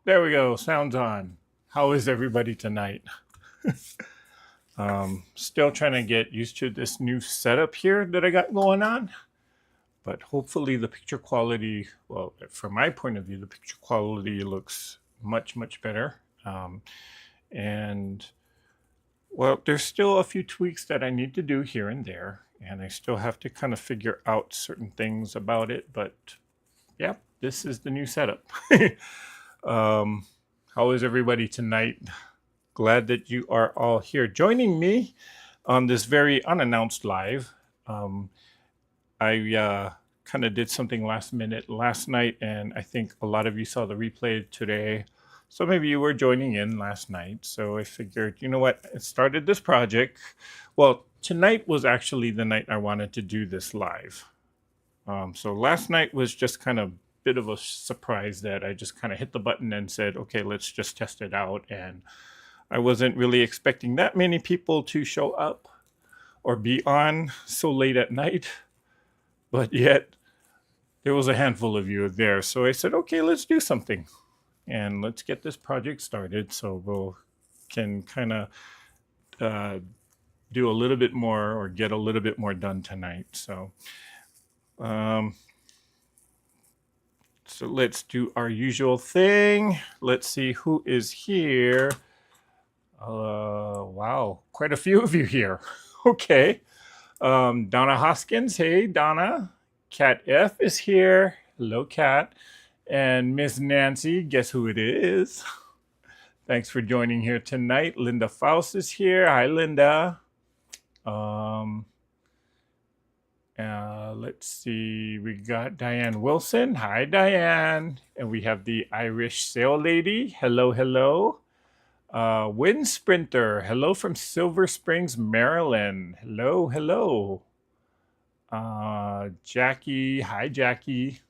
There we go. Sounds on. How is everybody tonight? Still trying to get used to this new setup here that I got going on, but hopefully the picture quality, well, from my point of view, the picture quality looks much, much better. And well, there's still a few tweaks that I need to do here and there, and I still have to kind of figure out certain things about it, but yeah, this is the new setup. How is everybody tonight? Glad that you are all here joining me on this very unannounced live. I kind of did something last minute last night, and I think a lot of you saw the replay today. Some of you were joining in last night, so I figured, you know what, I started this project. Well, tonight was actually the night I wanted to do this live. So last night was just kind of bit of a surprise that I just kind of hit the button and said, okay, let's just test it out. And I wasn't really expecting that many people to show up or be on so late at night, but yet there was a handful of you there. So I said, okay, let's do something and let's get this project started so we'll can kind of do a little bit more or get a little bit more done tonight. So let's do our usual thing. Let's see who is here. Wow, quite a few of you here. Okay. Donna Hoskins. Hey, Donna. Kat F is here. Hello, Kat. And Miss Nancy, guess who it is? Thanks for joining here tonight. Linda Faust is here. Hi, Linda. Let's see, we got Diane Wilson. Hi, Diane. And we have the Irish Sail Lady. Hello, hello. Wind Sprinter. Hello from Silver Springs, Maryland. Hello, hello. Jackie. Hi, Jackie.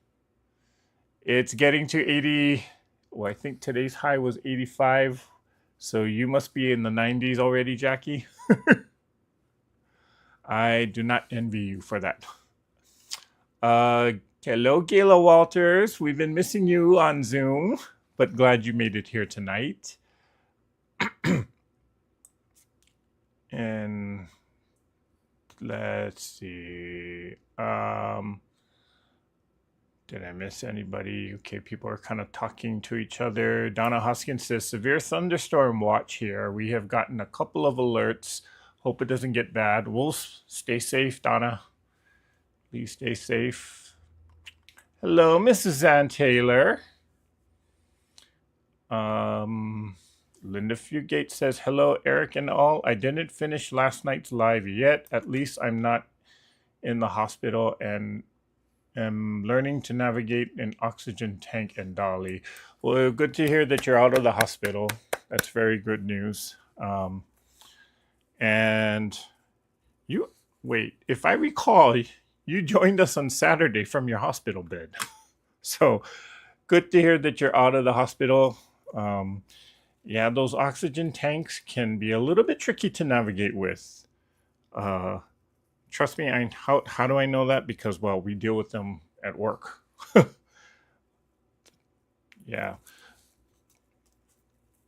It's getting to 80. Well, I think today's high was 85. So you must be in the 90s already, Jackie. I do not envy you for that. Hello, Gayla Walters. We've been missing you on Zoom, but glad you made it here tonight. And let's see. Did I miss anybody? Okay, people are kind of talking to each other. Donna Hoskins says, severe thunderstorm watch here. We have gotten a couple of alerts. Hope it doesn't get bad. We'll stay safe, Donna. Please stay safe. Hello, Mrs. Ann Taylor. Linda Fugate says, hello, Eric and all. I didn't finish last night's live yet. At least I'm not in the hospital and am learning to navigate an oxygen tank and dolly. Well, good to hear that you're out of the hospital. That's very good news. And you, wait, if I recall, you joined us on Saturday from your hospital bed. So good to hear that you're out of the hospital. Yeah, those oxygen tanks can be a little bit tricky to navigate with. Trust me, how do I know that? Because, well, we deal with them at work. Yeah.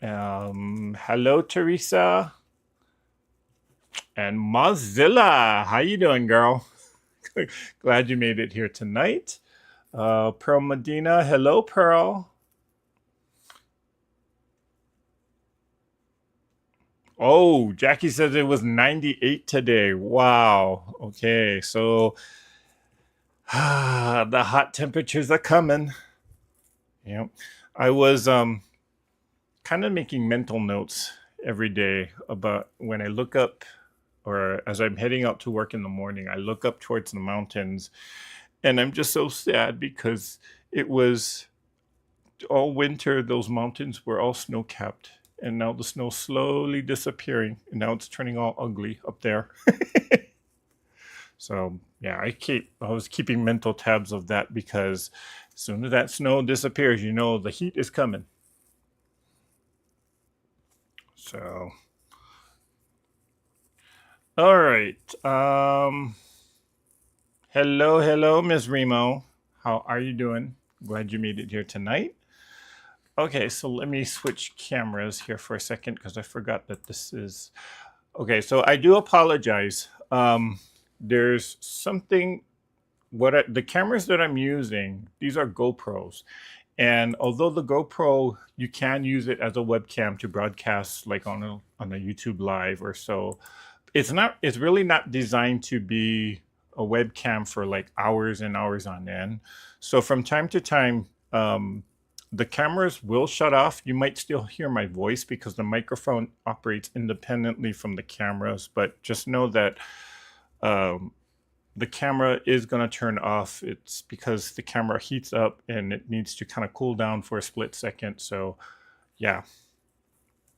Hello, Teresa. And Mozilla. How you doing, girl? Glad you made it here tonight. Pearl Medina. Hello, Pearl. Oh, Jackie says it was 98 today. Wow. Okay, so the hot temperatures are coming. Yeah, I was kind of making mental notes every day about when I look up, or as I'm heading out to work in the morning, I look up towards the mountains, and I'm just so sad because it was all winter. Those mountains were all snow-capped. And now the snow's slowly disappearing, and now it's turning all ugly up there. So yeah, I was keeping mental tabs of that because as soon as that snow disappears, you know the heat is coming. So, all right. Hello, Ms. Remo. How are you doing? Glad you made it here tonight. Okay, so let me switch cameras here for a second because I forgot that this is okay. So I do apologize. There's something the cameras that I'm using, these are GoPros. And although the GoPro, you can use it as a webcam to broadcast like on a YouTube live or so, it's really not designed to be a webcam for like hours and hours on end. So from time to time, the cameras will shut off. You might still hear my voice because the microphone operates independently from the cameras, but just know that um, the camera is going to turn off. It's because the camera heats up and it needs to kind of cool down for a split second. So yeah,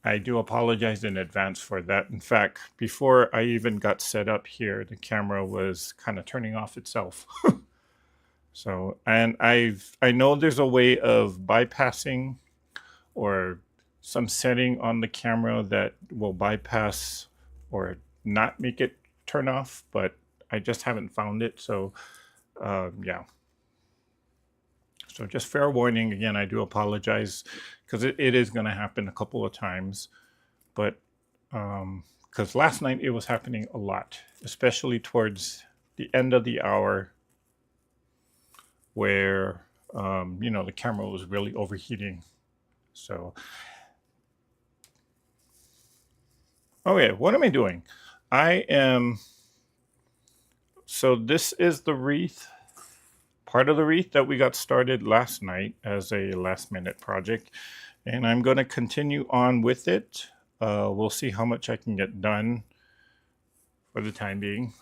I do apologize in advance for that. In fact, before I even got set up here, the camera was kind of turning off itself. So, and I know there's a way of bypassing or some setting on the camera that will bypass or not make it turn off, but I just haven't found it. So, yeah. So just fair warning again, I do apologize because it is going to happen a couple of times. But because last night it was happening a lot, especially towards the end of the hour where, the camera was really overheating. So, okay, what am I doing? So this is the wreath, part of the wreath that we got started last night as a last minute project. And I'm going to continue on with it. We'll see how much I can get done for the time being.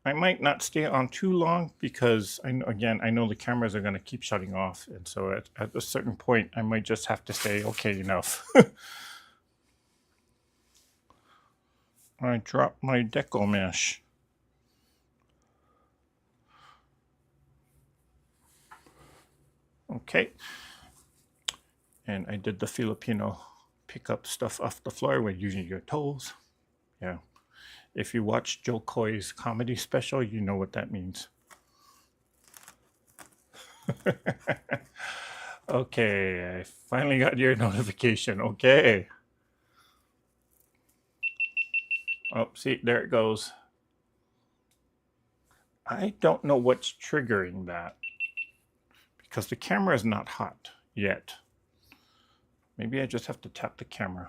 I might not stay on too long because I know the cameras are going to keep shutting off. And so at a certain point, I might just have to say, okay, enough. I dropped my deco mesh. Okay. And I did the Filipino pick up stuff off the floor with using your toes. Yeah. If you watch Joe Coy's comedy special, you know what that means. Okay, I finally got your notification. Okay. Oh, see, there it goes. I don't know what's triggering that because the camera is not hot yet. Maybe I just have to tap the camera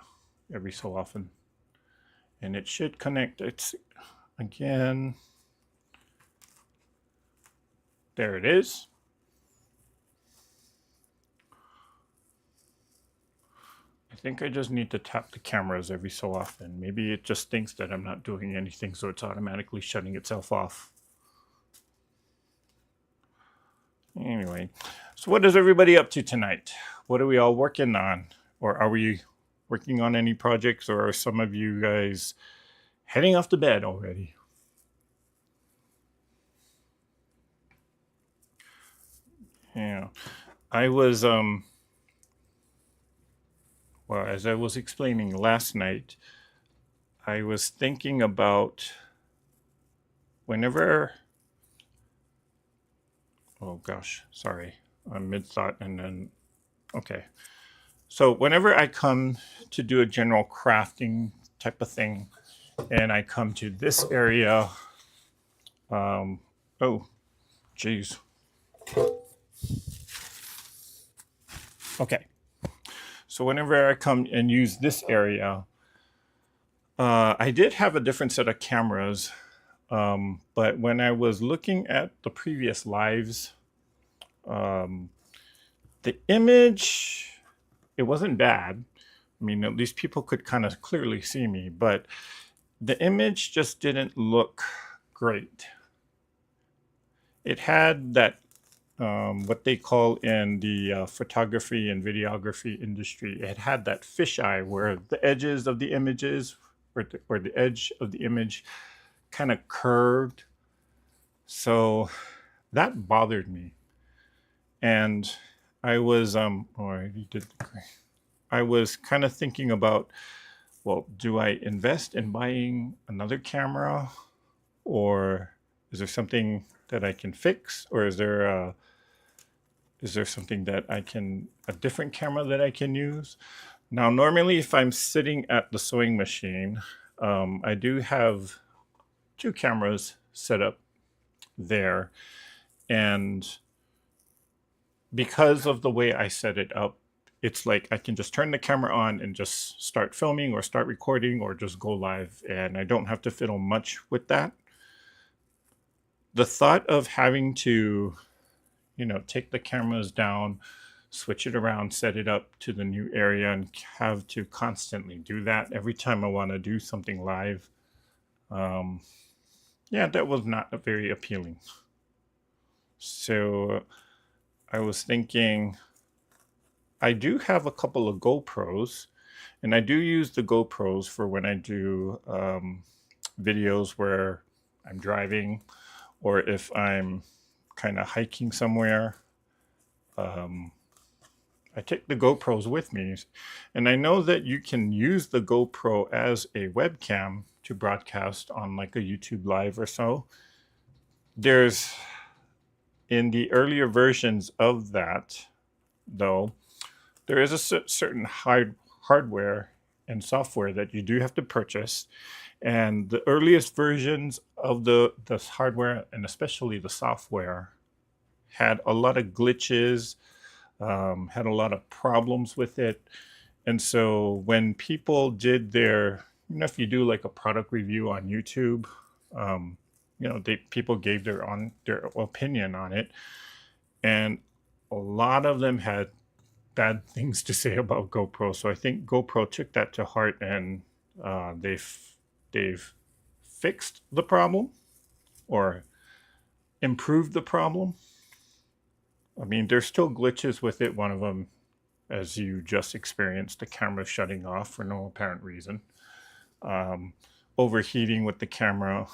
every so often. And it should connect. It's again. There it is. I think I just need to tap the cameras every so often. Maybe it just thinks that I'm not doing anything, so it's automatically shutting itself off. Anyway, so what is everybody up to tonight? What are we all working on? Or are we working on any projects, or are some of you guys heading off to bed already? Yeah, I was well, as I was explaining last night, I was thinking about whenever, oh gosh, sorry, I'm mid thought and then, okay. So whenever I come to do a general crafting type of thing and I come to this area, oh, geez. Okay. So whenever I come and use this area, I did have a different set of cameras, but when I was looking at the previous lives, the image, it wasn't bad. I mean, at least people could kind of clearly see me, but the image just didn't look great. It had that what they call in the photography and videography industry, it had that fisheye where the edges of the images or the edge of the image kind of curved. So that bothered me. And I was, I was kind of thinking about, well, do I invest in buying another camera, or is there something that I can fix, or is there Is there something that a different camera that I can use? Now, normally if I'm sitting at the sewing machine, I do have two cameras set up there. And because of the way I set it up, it's like I can just turn the camera on and just start filming or start recording or just go live. And I don't have to fiddle much with that. The thought of having to, take the cameras down, switch it around, set it up to the new area, and have to constantly do that every time I want to do something live. Um, yeah, that was not very appealing. So I was thinking, I do have a couple of GoPros, and I do use the GoPros for when I do videos where I'm driving or if I'm kind of hiking somewhere. Um, I take the GoPros with me, and I know that you can use the GoPro as a webcam to broadcast on like a YouTube Live or so. There's in the earlier versions of that, though, there is a certain hardware and software that you do have to purchase. And the earliest versions of the hardware and especially the software had a lot of glitches, had a lot of problems with it. And so when people did their, if you do like a product review on YouTube, um, people gave their opinion on it, and a lot of them had bad things to say about GoPro. So I think GoPro took that to heart, and they've fixed the problem or improved the problem. I mean, there's still glitches with it. One of them, as you just experienced, the camera shutting off for no apparent reason, um, overheating with the camera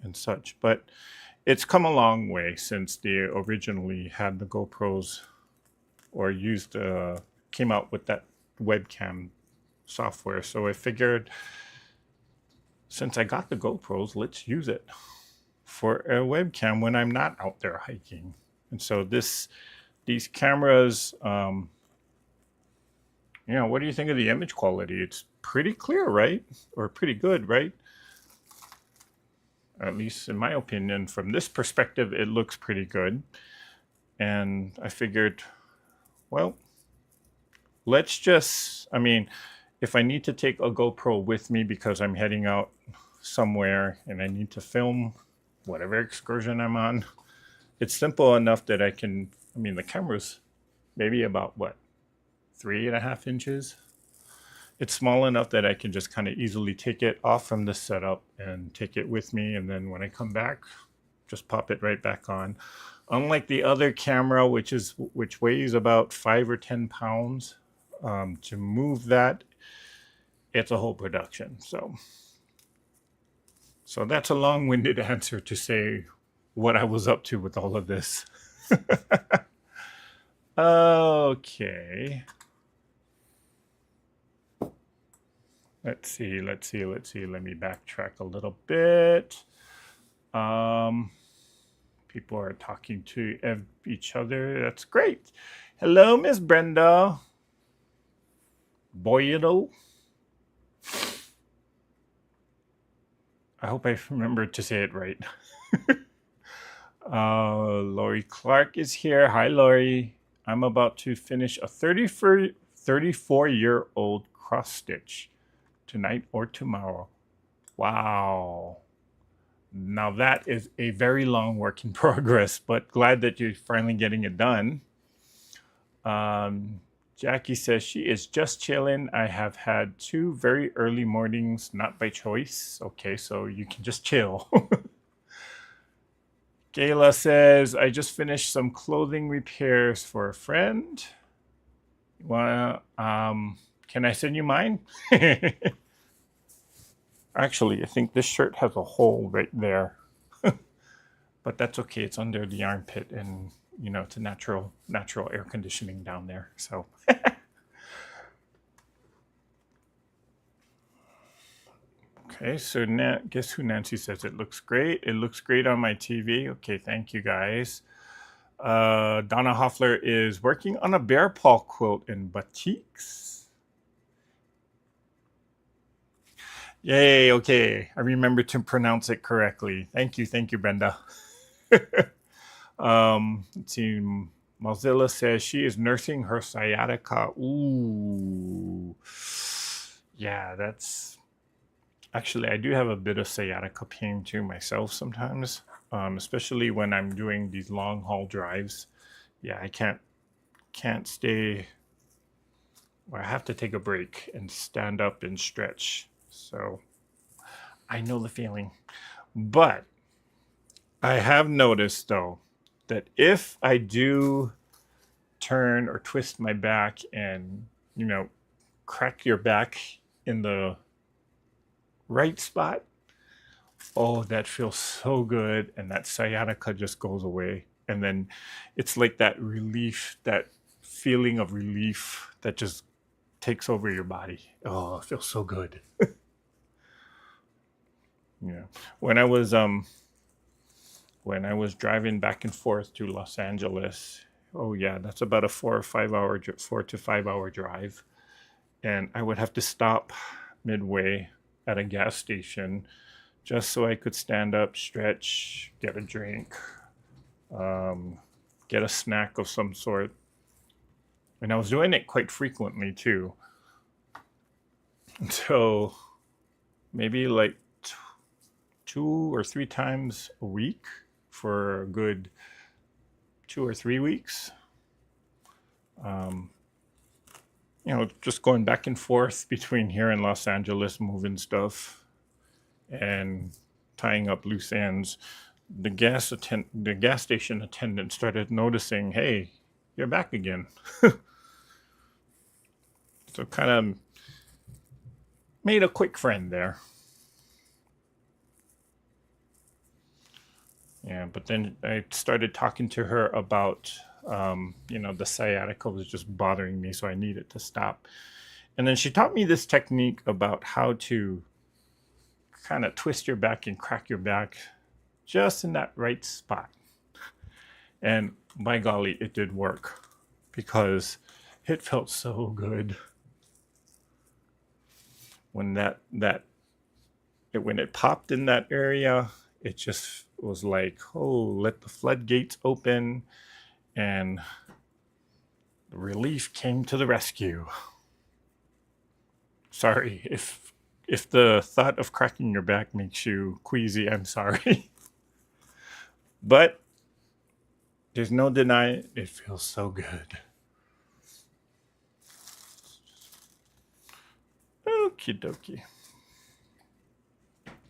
and such. But it's come a long way since they originally had the GoPros or came out with that webcam software. So I figured, since I got the GoPros, let's use it for a webcam when I'm not out there hiking. And so these cameras, what do you think of the image quality? It's pretty clear, right? Or pretty good, right? At least in my opinion, from this perspective, it looks pretty good. And I figured, well, if I need to take a GoPro with me because I'm heading out somewhere and I need to film whatever excursion I'm on, it's simple enough that the camera's maybe about 3.5 inches. It's small enough that I can just kind of easily take it off from the setup and take it with me. And then when I come back, just pop it right back on. Unlike the other camera, which weighs about 5 or 10 pounds, to move that, it's a whole production. So that's a long-winded answer to say what I was up to with all of this. Okay. Let's see. Let me backtrack a little bit. People are talking to each other. That's great. Hello, Miss Brenda. Boydo. I hope I remembered to say it right. Lori Clark is here. Hi, Lori. I'm about to finish a 34-year-old cross stitch tonight or tomorrow. Wow. Now that is a very long work in progress, but glad that you're finally getting it done. Jackie says she is just chilling. I have had 2 very early mornings, not by choice. Okay, so you can just chill. Gayla says, I just finished some clothing repairs for a friend. Well, can I send you mine? Actually, I think this shirt has a hole right there. But that's okay. It's under the armpit, and it's a natural air conditioning down there. So okay, so guess who Nancy says it looks great? It looks great on my TV. Okay, thank you guys. Donna Hoffler is working on a bear paw quilt in batiks. Yay, okay. I remember to pronounce it correctly. Thank you, Brenda. Let's see. Mozilla says she is nursing her sciatica. Ooh. Yeah, that's actually, I do have a bit of sciatica pain too myself sometimes, especially when I'm doing these long haul drives. Yeah, I can't stay, or I have to take a break and stand up and stretch. So I know the feeling. But I have noticed though that if I do turn or twist my back and, you know, crack your back in the right spot, oh, that feels so good. And that sciatica just goes away. And then it's like that relief, that feeling of relief that just takes over your body. Oh, it feels so good. Yeah. When I was when I was driving back and forth to Los Angeles, oh yeah, that's about a 4 to 5 hour drive. And I would have to stop midway at a gas station just so I could stand up, stretch, get a drink, um, get a snack of some sort. And I was doing it quite frequently too. So maybe like 2 or 3 times a week for a good 2 or 3 weeks. Um, just going back and forth between here and Los Angeles, moving stuff and tying up loose ends. The gas station attendant started noticing, hey, you're back again. So kind of made a quick friend there. Yeah, but then I started talking to her about, the sciatica was just bothering me, so I needed to stop. And then she taught me this technique about how to kind of twist your back and crack your back just in that right spot. And by golly, it did work because it felt so good when when it popped in that area. It just was like, oh, let the floodgates open, and the relief came to the rescue. Sorry if the thought of cracking your back makes you queasy. I'm sorry, but there's no denying it feels so good. Okie dokie.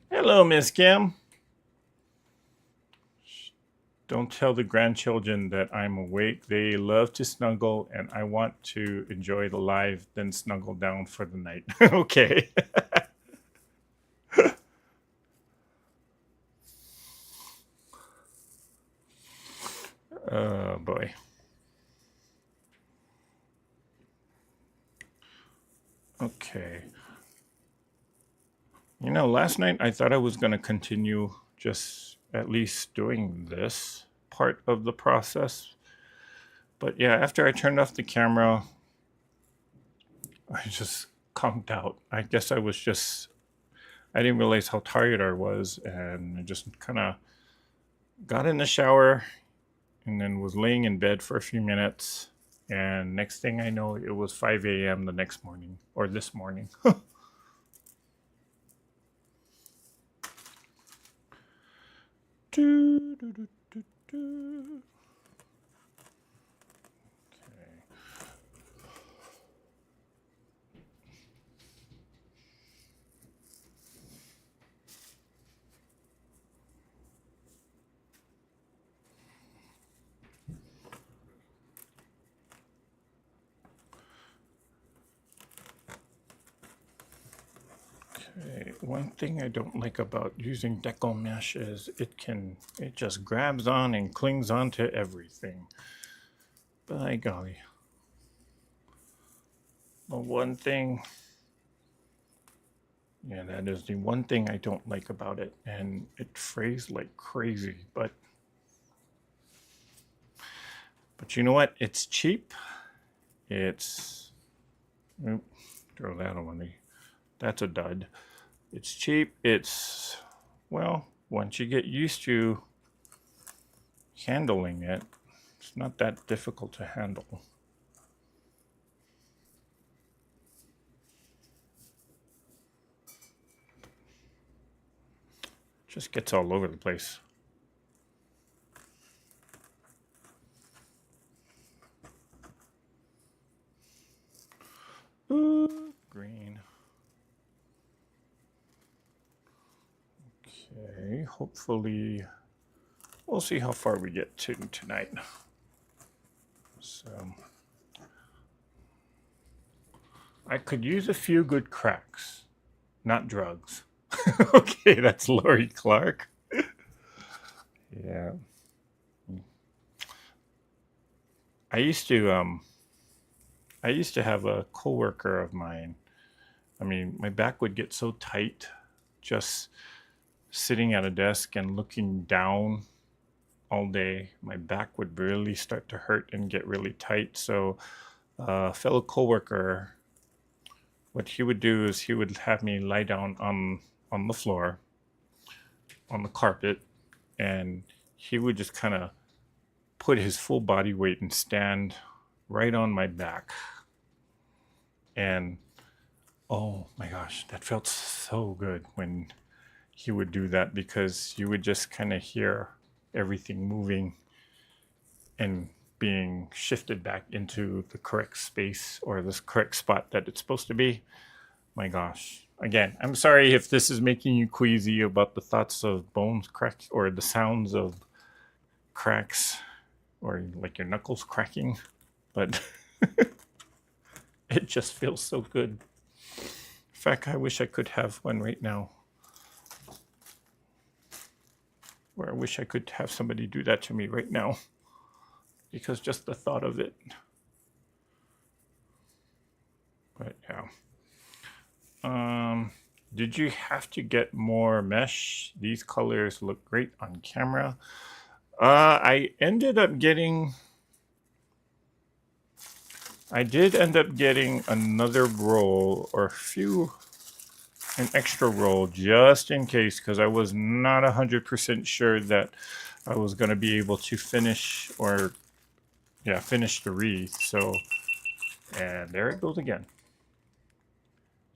Hello, Miss Kim. Don't tell the grandchildren that I'm awake. They love to snuggle, and I want to enjoy the live, then snuggle down for the night. Okay. Oh, boy. Okay. Last night I thought I was going to continue just at least doing this part of the process. But yeah, after I turned off the camera, I just conked out. I guess I didn't realize how tired I was, and I just kind of got in the shower and then was laying in bed for a few minutes. And next thing I know, it was 5 a.m. the next morning, or this morning. Do, do, do, do, do. Okay. Okay, one thing I don't like about using deco mesh is it just grabs on and clings onto everything. By golly. The one thing, yeah, that is the one thing I don't like about it, and it frays like crazy. But But you know what? It's cheap. It's oop, throw that away. That's a dud. It's cheap. It's well, once you get used to handling it, it's not that difficult to handle. Just gets all over the place. Ooh, green. Okay, hopefully we'll see how far we get to tonight. So I could use a few good cracks, not drugs. Okay, that's Lori Clark. Yeah. I used to have a coworker of mine. I mean, my back would get so tight just sitting at a desk and looking down all day. My back would really start to hurt and get really tight. So, a fellow coworker, what he would do is he would have me lie down on the floor, on the carpet, and he would just kind of put his full body weight and stand right on my back. And oh my gosh, that felt so good when he would do that because you would just kind of hear everything moving and being shifted back into the correct space or the correct spot that it's supposed to be. My gosh. Again, I'm sorry if this is making you queasy about the thoughts of bones crack or the sounds of cracks or like your knuckles cracking, but it just feels so good. In fact, I wish I could have one right now. Or I wish I could have somebody do that to me right now. Because just the thought of it. But yeah. Did you have to get more mesh? These colors look great on camera. I did end up getting another roll or an extra roll just in case because I was not 100% sure that I was going to be able to finish the wreath. So, and there it goes again.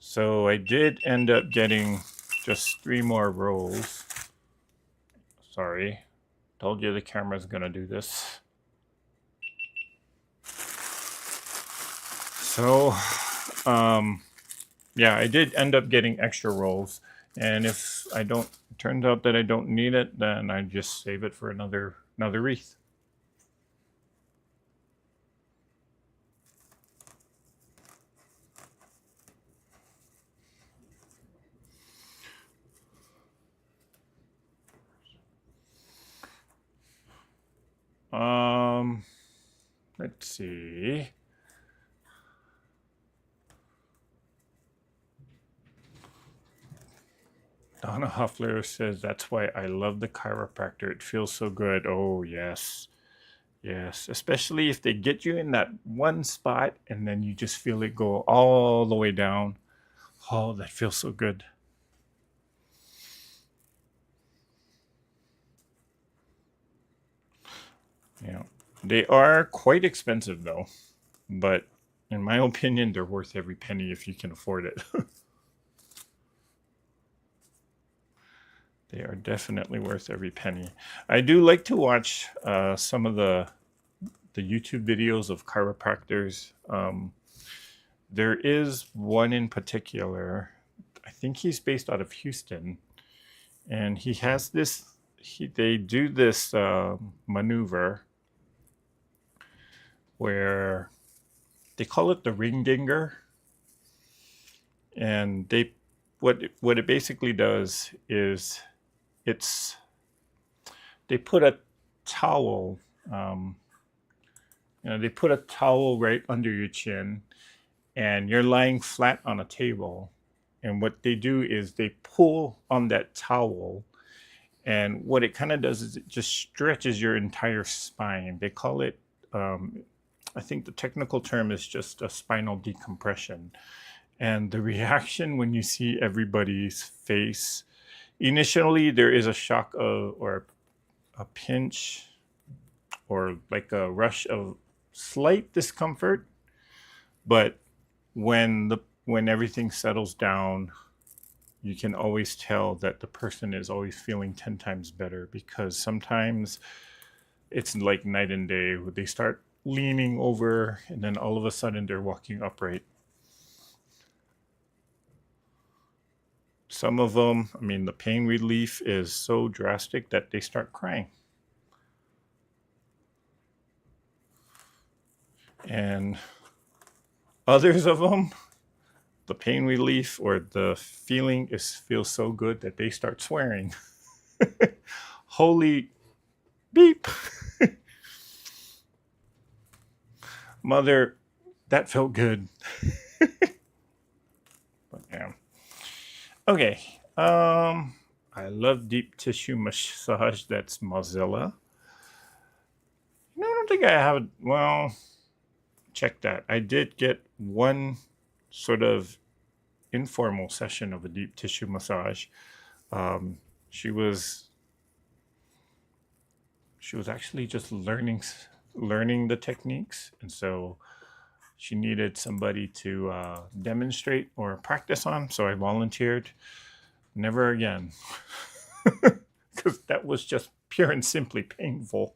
So I did end up getting just 3 more rolls. Sorry, told you the camera's going to do this. So, yeah, I did end up getting extra rolls, and if it turns out that I don't need it, then I just save it for another wreath. Let's see. Donna Hoffler says, that's why I love the chiropractor. It feels so good. Oh, yes. Yes. Especially if they get you in that one spot and then you just feel it go all the way down. Oh, that feels so good. Yeah. They are quite expensive though. But in my opinion, they're worth every penny if you can afford it. They are definitely worth every penny. I do like to watch some of the YouTube videos of chiropractors. There is one in particular. I think he's based out of Houston, and he has this. They do this maneuver where they call it the ring dinger, and what it basically does is they put a towel. They put a towel right under your chin, and you're lying flat on a table. And what they do is they pull on that towel, and what it kind of does is it just stretches your entire spine. They call it I think the technical term is just a spinal decompression. And the reaction when you see everybody's face, initially there is a shock of, or a pinch, or like a rush of slight discomfort. But when everything settles down, you can always tell that the person is always feeling 10 times better, because sometimes it's like night and day. They start leaning over and then all of a sudden they're walking upright. Some of them, I mean, the pain relief is so drastic that they start crying. And others of them, the pain relief or the feeling feels so good that they start swearing. Holy beep. Mother, that felt good. But yeah. Okay. I love deep tissue massage. That's Mozilla. No, I don't think I have. Well, check that. I did get one sort of informal session of a deep tissue massage. Um, she was actually just learning the techniques, and so she needed somebody to demonstrate or practice on. So I volunteered. Never again, because that was just pure and simply painful.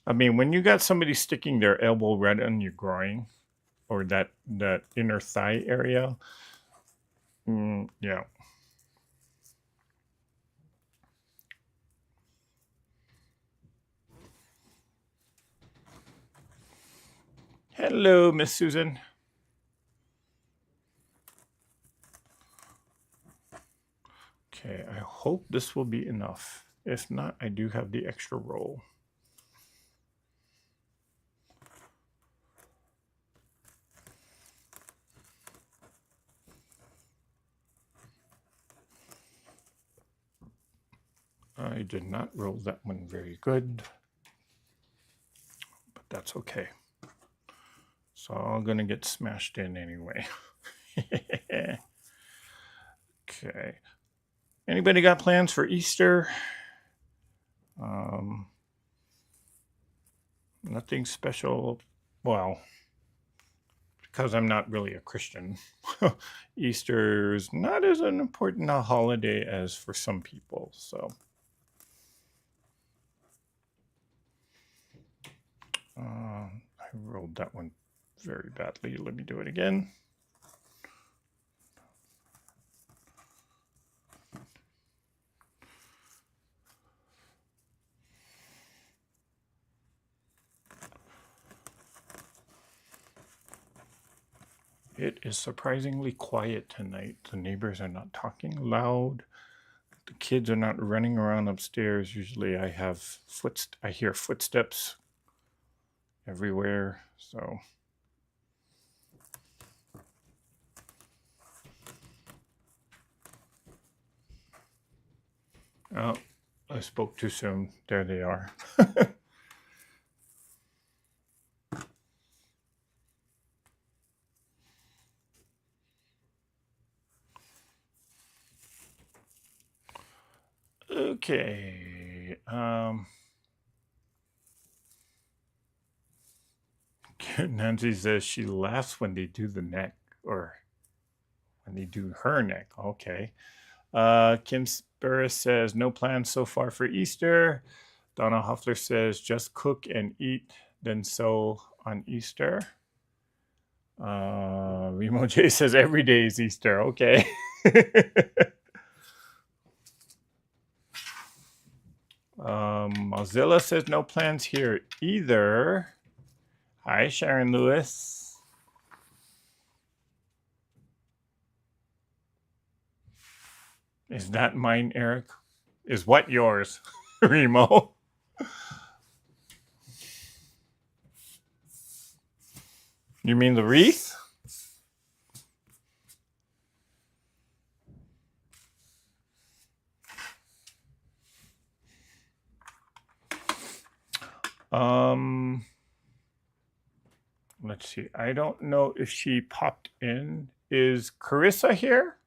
I mean, when you got somebody sticking their elbow right on your groin or that inner thigh area, yeah. Hello, Miss Susan. Okay, I hope this will be enough. If not, I do have the extra roll. I did not roll that one very good, but that's okay. It's all gonna get smashed in anyway. Okay. Anybody got plans for Easter? Nothing special. Well, because I'm not really a Christian, Easter is not as an important a holiday as for some people. So, I rolled that one very badly. Let me do it again. It is surprisingly quiet tonight. The neighbors are not talking loud. The kids are not running around upstairs. Usually I hear footsteps everywhere. So oh, I spoke too soon. There they are. Okay. Nancy says she laughs when they do the neck, or when they do her neck. Okay. Kim Spurris says no plans so far for Easter. Donna Hoffler says just cook and eat, then sew on Easter. Remo J says every day is Easter. Okay. Mozilla says no plans here either. Hi, Sharon Lewis. Is that mine, Eric? Is what yours, Remo? You mean the wreath? Um, let's see. I don't know if she popped in. Is Carissa here?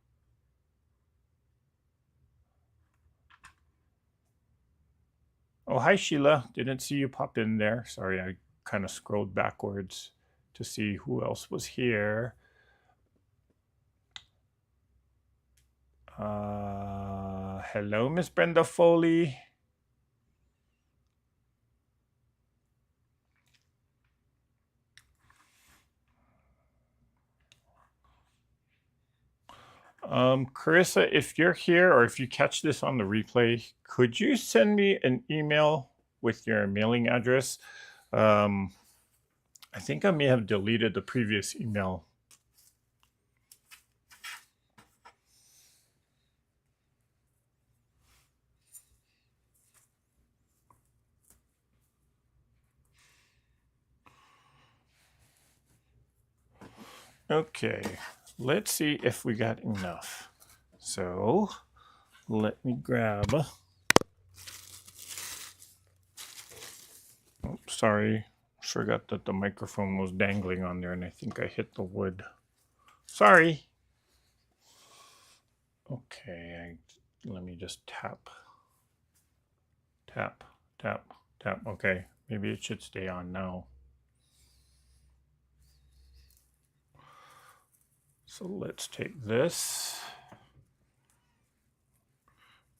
Oh, hi, Sheila. Didn't see you pop in there. Sorry, I kind of scrolled backwards to see who else was here. Hello, Miss Brenda Foley. Carissa, if you're here or if you catch this on the replay, could you send me an email with your mailing address? I think I may have deleted the previous email. Okay, let's see if we got enough. So let me grab. Oh, sorry, forgot that the microphone was dangling on there and I think I hit the wood. Sorry. Okay, let me just tap. Tap, tap, tap. Okay, maybe it should stay on now. So let's take this.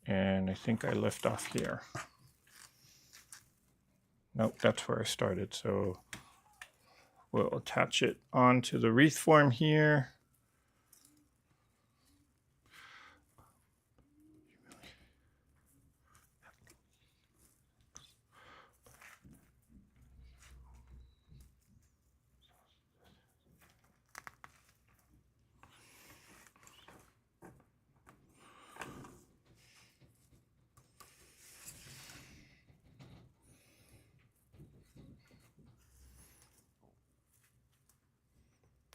And I think I left off here. Nope, that's where I started. So we'll attach it onto the wreath form here.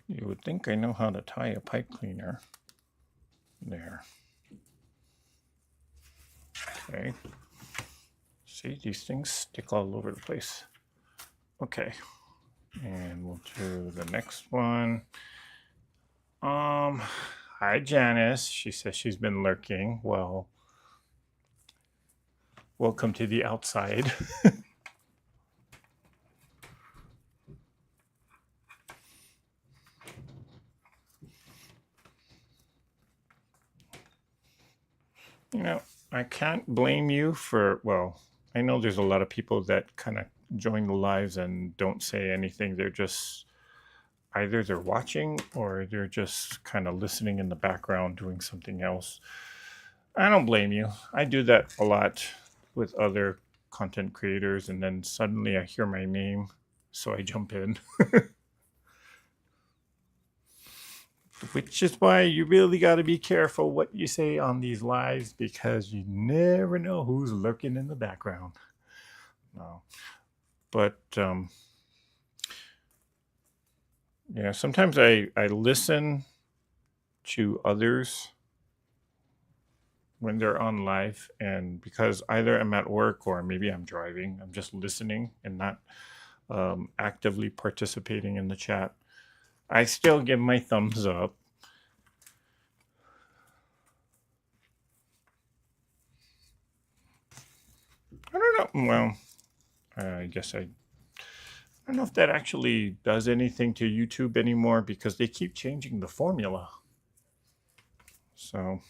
You would think I know how to tie a pipe cleaner. There. Okay. See, these things stick all over the place. Okay. And we'll do the next one. Hi, Janice. She says she's been lurking. Well, welcome to the outside. You know, I can't blame you for, well, I know there's a lot of people that kind of join the lives and don't say anything. They're just either they're watching or they're just kind of listening in the background doing something else. I don't blame you. I do that a lot with other content creators, and then suddenly I hear my name, so I jump in. Which is why you really got to be careful what you say on these lives, because you never know who's lurking in the background. No. But yeah, sometimes I listen to others when they're on live, and because either I'm at work or maybe I'm driving, I'm just listening and not actively participating in the chat. I still give my thumbs up. I don't know. Well, I guess I don't know if that actually does anything to YouTube anymore, because they keep changing the formula. So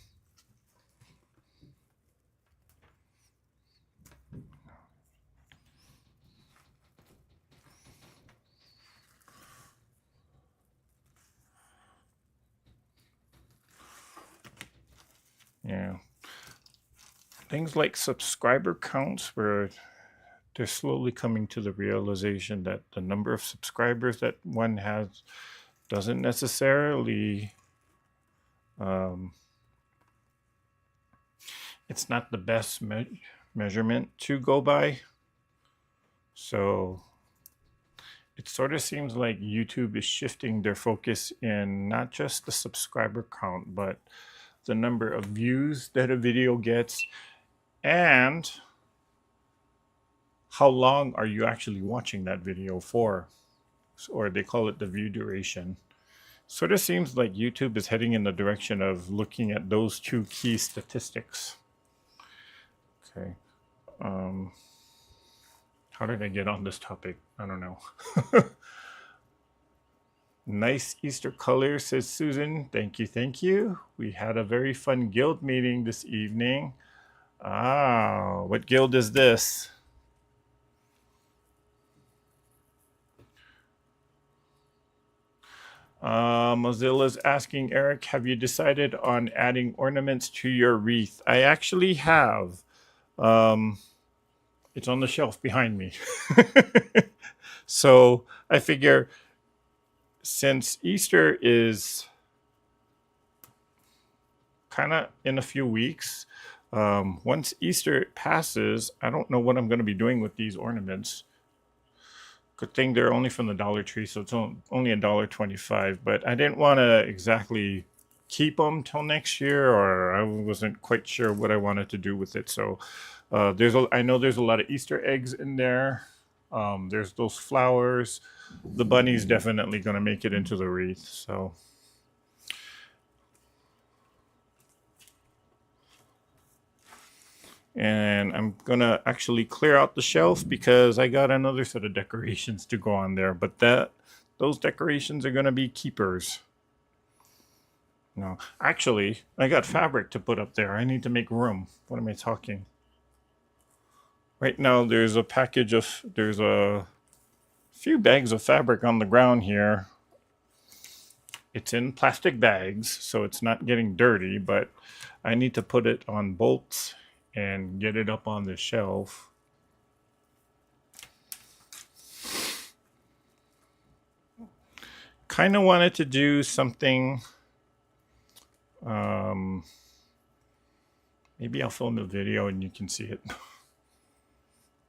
yeah, things like subscriber counts, where they're slowly coming to the realization that the number of subscribers that one has doesn't necessarily it's not the best measurement to go by. So it sort of seems like YouTube is shifting their focus in not just the subscriber count, but the number of views that a video gets, and how long are you actually watching that video for? Or they call it the view duration. Sort of seems like YouTube is heading in the direction of looking at those two key statistics. Okay. How did I get on this topic? I don't know. Nice Easter color, says Susan. Thank you, thank you. We had a very fun guild meeting this evening. Ah, what guild is this? Mozilla's asking Eric, have you decided on adding ornaments to your wreath? I actually have. It's on the shelf behind me. So I figure since Easter is kind of in a few weeks, once Easter passes, I don't know what I'm going to be doing with these ornaments. Good thing they're only from the Dollar Tree, so it's only $1.25. But I didn't want to exactly keep them till next year, or I wasn't quite sure what I wanted to do with it. So I know there's a lot of Easter eggs in there. There's those flowers. The bunny's definitely going to make it into the wreath. So. And I'm gonna actually clear out the shelf because I got another set of decorations to go on there, but those decorations are gonna be keepers. No, actually, I got fabric to put up there. I need to make room. What am I talking? Right now, there's a few bags of fabric on the ground here. It's in plastic bags, so it's not getting dirty, but I need to put it on bolts and get it up on the shelf. Kind of wanted to do something. Maybe I'll film a video and you can see it.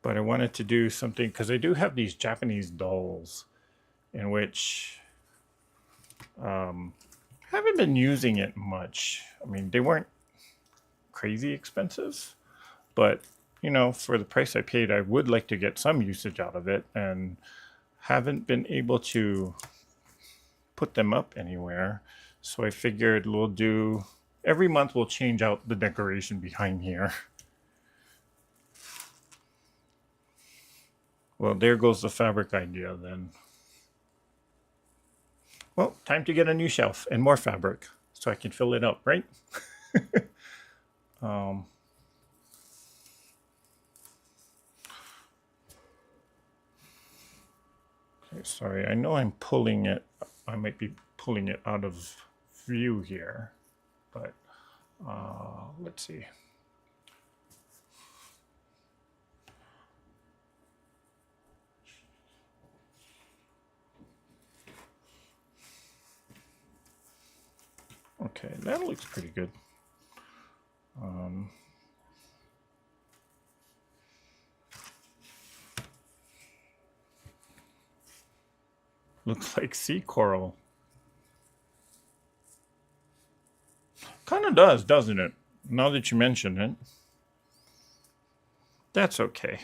But I wanted to do something because I do have these Japanese dolls in which haven't been using it much. I mean, they weren't crazy expensive, but you know, for the price I paid, I would like to get some usage out of it, and haven't been able to put them up anywhere. So I figured we'll do every month we'll change out the decoration behind here. Well, there goes the fabric idea then. Well, time to get a new shelf and more fabric so I can fill it up, right? Okay, sorry, I know I'm pulling it. I might be pulling it out of view here, but let's see. Okay, that looks pretty good. Looks like sea coral. Kind of does, doesn't it? Now that you mention it. That's okay.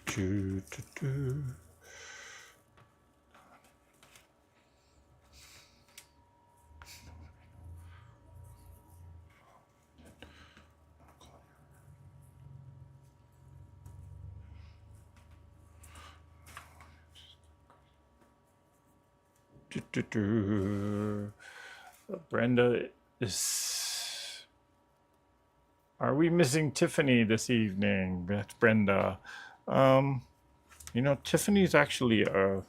Do, do, do. Do, do, do. Brenda is. Are we missing Tiffany this evening? That's Brenda. You know, Tiffany's actually I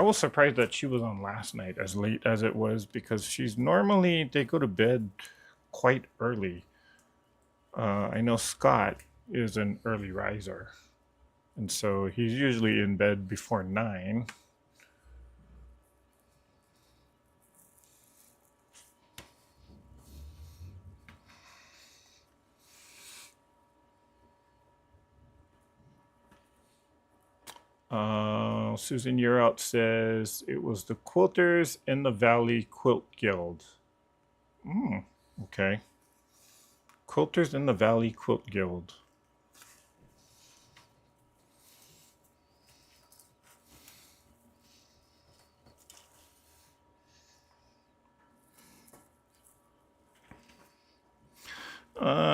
was surprised that she was on last night as late as it was because she's normally they go to bed quite early. I know Scott is an early riser, and so he's usually in bed before 9. Susan Yearout says it was the Quilters in the Valley Quilt Guild. Okay. Quilters in the Valley Quilt Guild.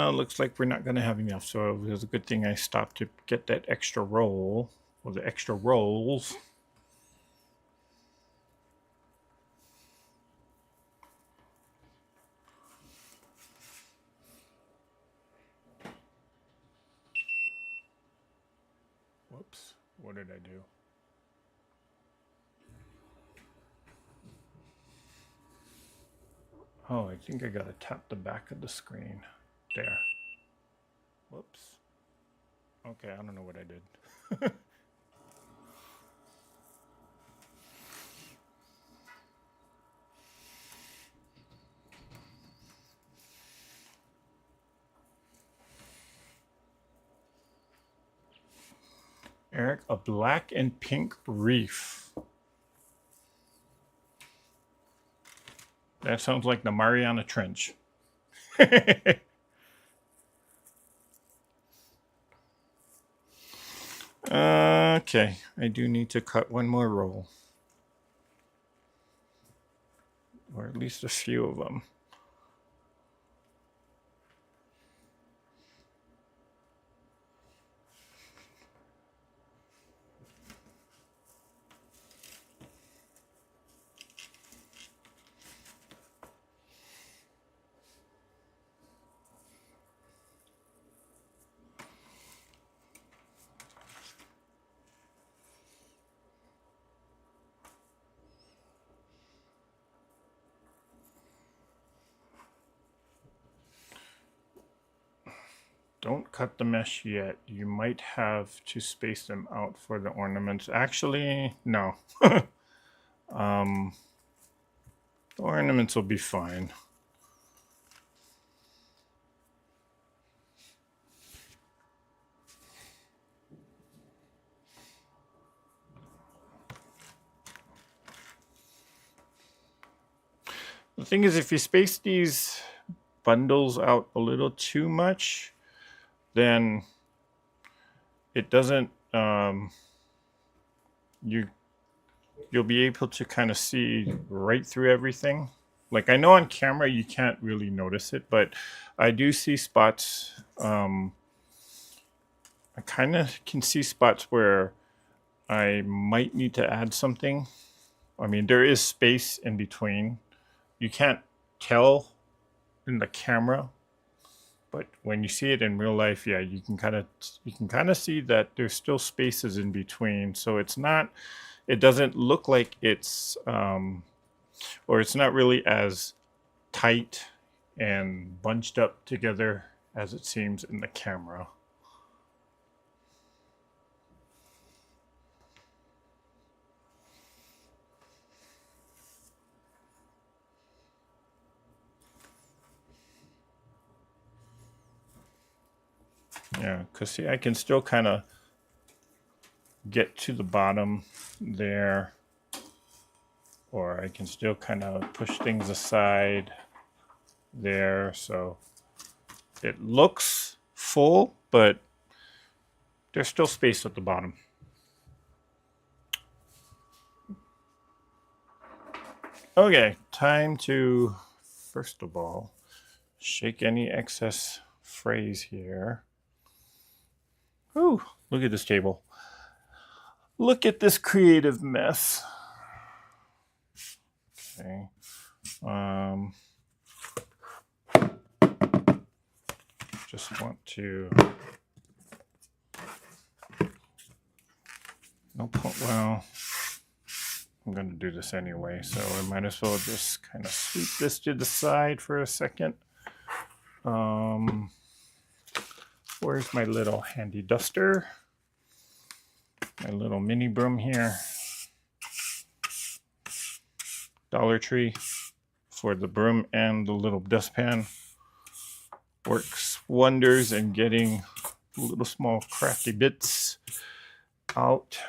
Looks like we're not going to have enough, so it was a good thing I stopped to get that extra roll, or the extra rolls. Whoops, what did I do? Oh, I think I gotta tap the back of the screen. There. Whoops. Okay, I don't know what I did. Eric, a black and pink reef. That sounds like the Mariana Trench. Okay, I do need to cut one more roll. Or at least a few of them. Don't cut the mesh yet. You might have to space them out for the ornaments. Actually, no. The ornaments will be fine. The thing is, if you space these bundles out a little too much, then it doesn't, you'll be able to kind of see right through everything. Like, I know on camera you can't really notice it, but I do see spots. I kind of can see spots where I might need to add something. I mean, there is space in between. You can't tell in the camera, but when you see it in real life, yeah, you can kind of see that there's still spaces in between. So it doesn't look like it's or it's not really as tight and bunched up together as it seems in the camera. Yeah, because see, I can still kind of get to the bottom there, or I can still kind of push things aside there, so it looks full, but there's still space at the bottom. Okay, time to, first of all, shake any excess frays here. Ooh, look at this table. Look at this creative mess. Okay. Just want to, well, I'm going to do this anyway, so I might as well just kind of sweep this to the side for a second. Where's my little handy duster? My little mini broom here. Dollar Tree for the broom and the little dustpan. Works wonders in getting little small crafty bits out.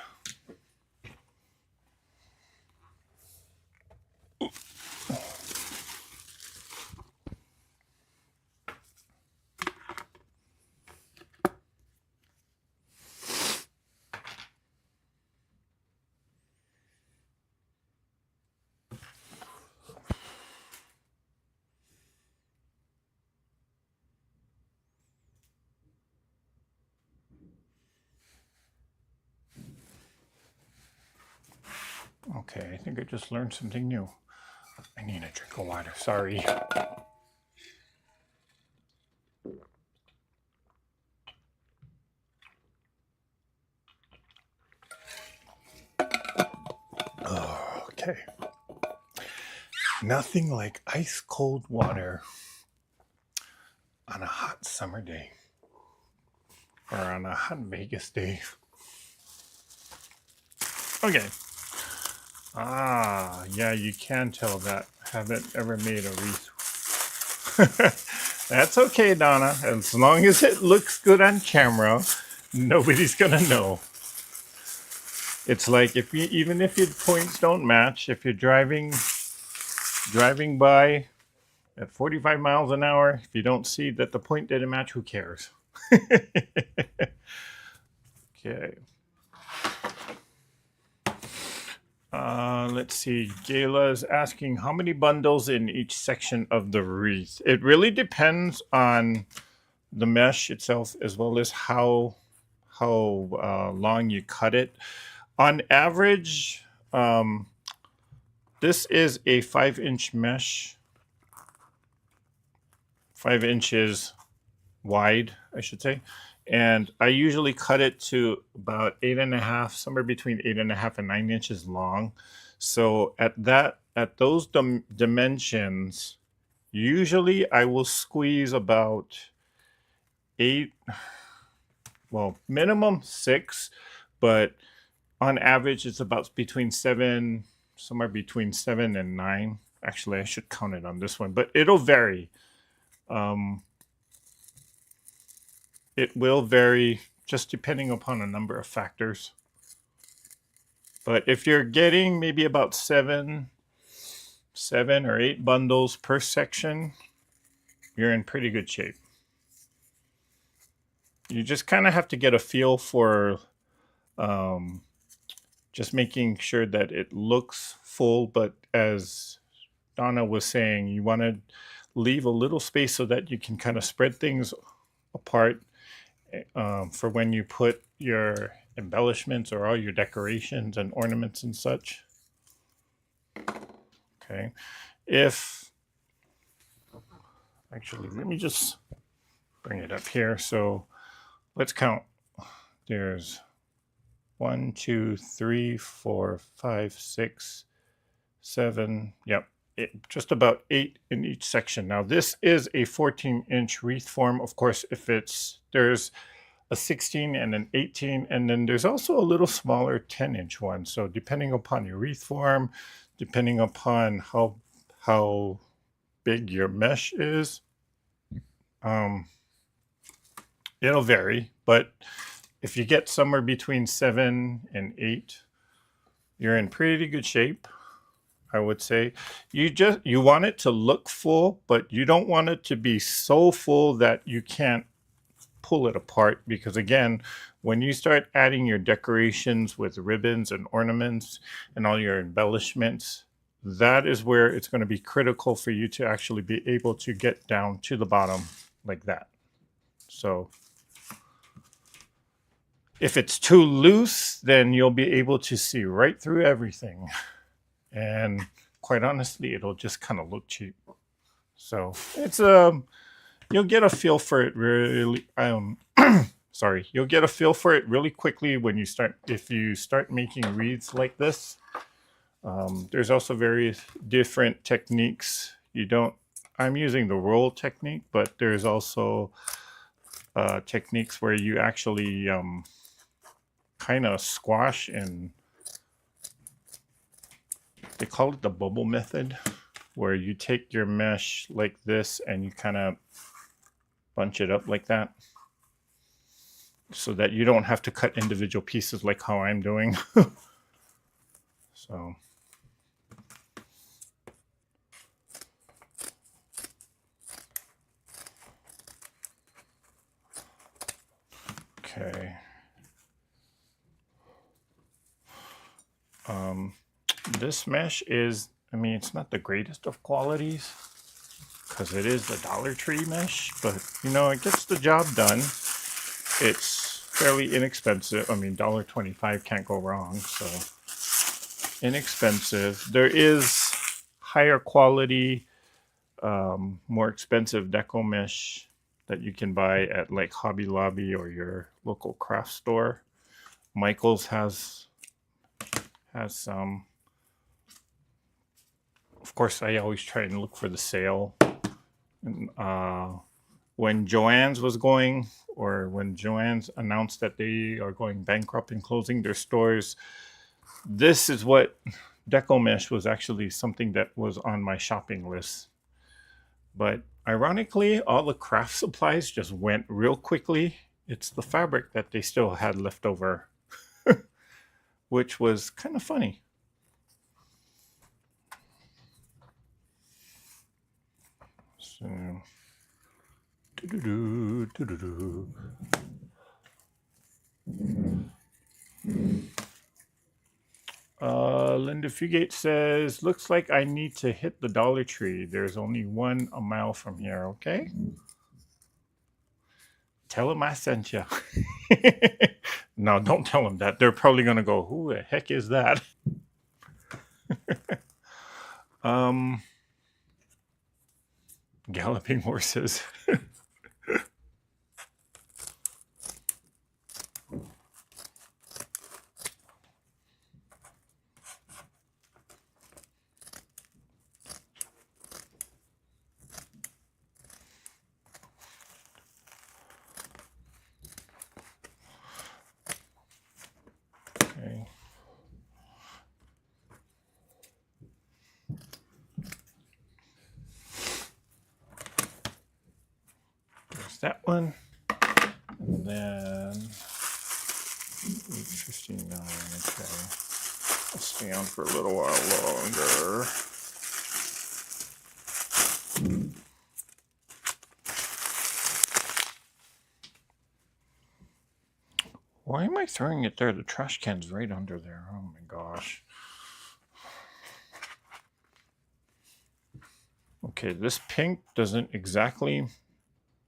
Okay, I think I just learned something new. I need a drink of water. Sorry. Okay. Nothing like ice cold water on a hot summer day or on a hot Vegas day. Okay. Ah, yeah, you can tell that. Haven't ever made a wreath. That's okay, Donna. As long as it looks good on camera, nobody's gonna know. It's like even if your points don't match, if you're driving by at 45 miles an hour, if you don't see that the point didn't match, who cares? Okay. Let's see. Gayla is asking how many bundles in each section of the wreath. It really depends on the mesh itself as well as how long you cut it. On average, this is a 5-inch mesh, 5 inches wide, I should say. And I usually cut it to about 8.5, somewhere between 8.5 and 9 inches long. So at those dimensions, usually I will squeeze about 8, well, minimum 6, but on average it's about between 7, somewhere between 7 and 9. Actually, I should count it on this one, but it'll vary. It will vary just depending upon a number of factors. But if you're getting maybe about 7 or 8 bundles per section, you're in pretty good shape. You just kind of have to get a feel for just making sure that it looks full. But as Donna was saying, you want to leave a little space so that you can kind of spread things apart for when you put your embellishments or all your decorations and ornaments and such. Okay. Actually, let me just bring it up here. So let's count. There's 1, 2, 3, 4, 5, 6, 7. Yep. Just about 8 in each section. Now this is a 14-inch wreath form. Of course, there's a 16 and an 18, and then there's also a little smaller 10-inch one. So depending upon your wreath form, depending upon how big your mesh is, it'll vary. But if you get somewhere between 7 and 8, you're in pretty good shape, I would say. You want it to look full, but you don't want it to be so full that you can't pull it apart, because again, when you start adding your decorations with ribbons and ornaments and all your embellishments, that is where it's going to be critical for you to actually be able to get down to the bottom like that. So if it's too loose, then you'll be able to see right through everything. And quite honestly, it'll just kind of look cheap. So it's you'll get a feel for it really. Sorry, you'll get a feel for it really quickly if you start making wreaths like this. There's also various different techniques. I'm using the roll technique, but there's also techniques where you actually kind of squash, and they call it the bubble method, where you take your mesh like this and you kind of bunch it up like that so that you don't have to cut individual pieces like how I'm doing. So Okay. This mesh is, I mean, it's not the greatest of qualities because it is the Dollar Tree mesh, but you know, it gets the job done. It's fairly inexpensive. I mean, $1.25 can't go wrong, so inexpensive. There is higher quality, more expensive deco mesh that you can buy at like Hobby Lobby or your local craft store. Michaels has some. Of course, I always try and look for the sale. When Joann's was going, or when Joann's announced that they are going bankrupt and closing their stores, this is what Deco Mesh was actually something that was on my shopping list. But ironically, all the craft supplies just went real quickly. It's the fabric that they still had left over, which was kind of funny. So, Linda Fugate says, looks like I need to hit the Dollar Tree. There's only one a mile from here, okay? Tell them I sent you. No, don't tell them that. They're probably going to go, who the heck is that? Galloping horses. Okay. There's that one. And then 8:59. Okay. I'll stay on for a little while longer. Why am I throwing it there? The trash can's right under there. Oh my gosh. Okay, this pink doesn't exactly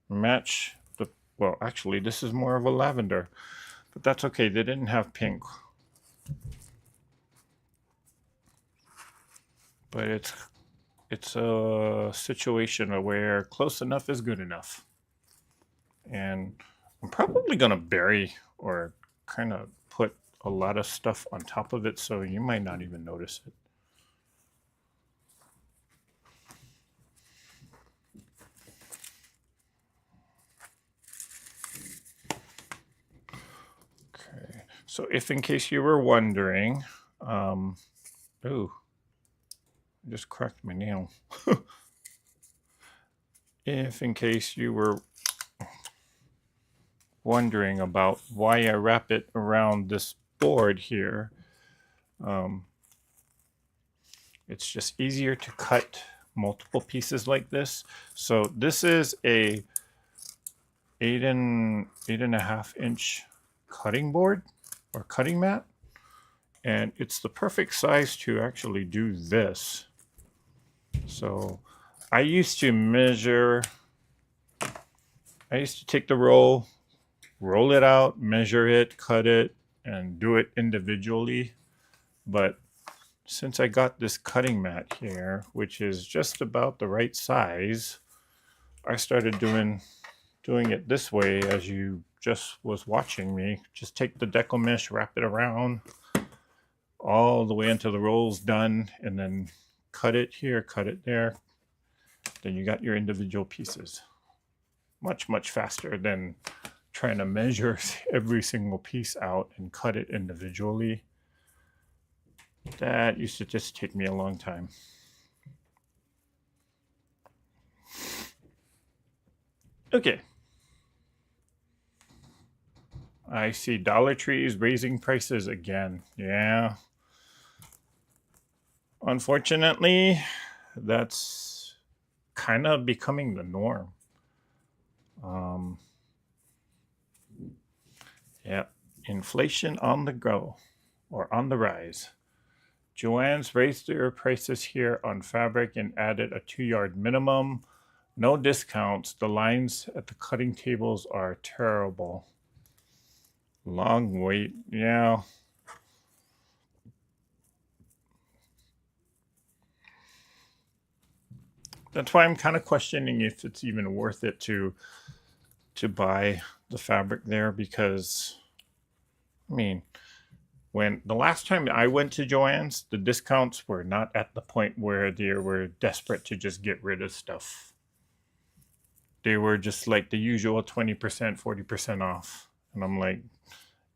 match the, well, actually, this is more of a lavender, but that's okay. They didn't have pink. But it's a situation where close enough is good enough. And I'm probably going to bury or kind of put a lot of stuff on top of it, so you might not even notice it. Okay, so if in case you were wondering, oh, I just cracked my nail. If in case you were wondering about why I wrap it around this board here, it's just easier to cut multiple pieces like this. So this is a 8.5 inch cutting board or cutting mat, and it's the perfect size to actually do this. So I used to take the roll it out, measure it, cut it, and do it individually. But since I got this cutting mat here, which is just about the right size, I started doing it this way as you just was watching me. Just take the deco mesh, wrap it around all the way until the roll's done, and then cut it here, cut it there. Then you got your individual pieces. Much, much faster than trying to measure every single piece out and cut it individually. That used to just take me a long time. Okay. I see Dollar Tree is raising prices again. Yeah. Unfortunately, that's kind of becoming the norm. Yeah, inflation on the go or on the rise. Joann's raised their prices here on fabric and added a 2 yard minimum. No discounts. The lines at the cutting tables are terrible. Long wait. Yeah. That's why I'm kind of questioning if it's even worth it to buy the fabric there because I mean, when the last time I went to Joann's, the discounts were not at the point where they were desperate to just get rid of stuff. They were just like the usual 20%, 40% off. And I'm like,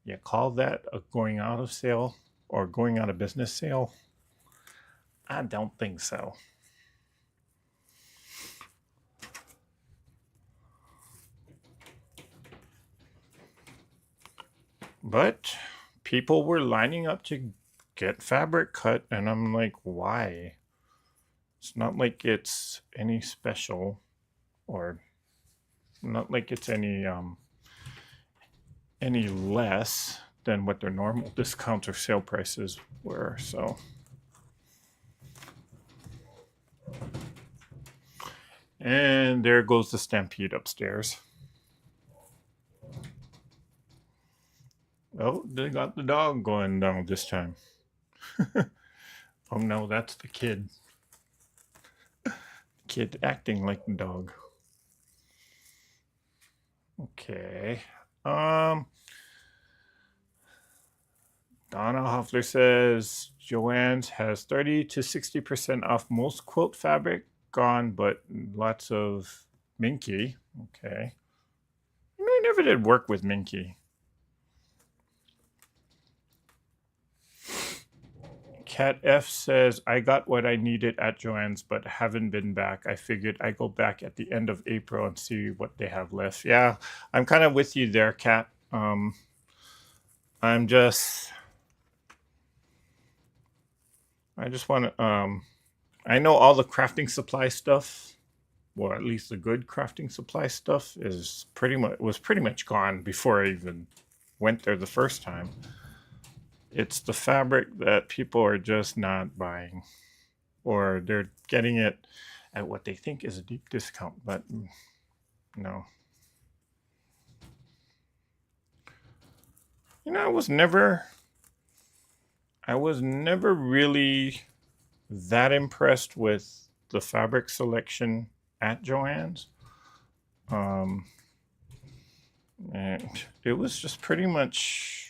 yeah, call that a going out of sale or going out of business sale? I don't think so. But people were lining up to get fabric cut, and I'm like, why? It's not like it's any special or not like it's any less than what their normal discounts or sale prices were. So, and there goes the stampede upstairs. Oh, they got the dog going down this time. Oh no, that's the kid. Kid acting like the dog. Okay. Um, Donna Hoffler says Joann's has 30 to 60% off most quilt fabric gone, but lots of Minky. Okay. I never did work with Minky. Cat F says, I got what I needed at Joann's, but haven't been back. I figured I go back at the end of April and see what they have left. Yeah, I'm kind of with you there, Cat. I'm just, I just want to, I know all the crafting supply stuff, or at least the good crafting supply stuff, is pretty much gone before I even went there the first time. It's the fabric that people are just not buying, or they're getting it at what they think is a deep discount, but no. You know, I was never really that impressed with the fabric selection at Joann's. Um, and it was just pretty much.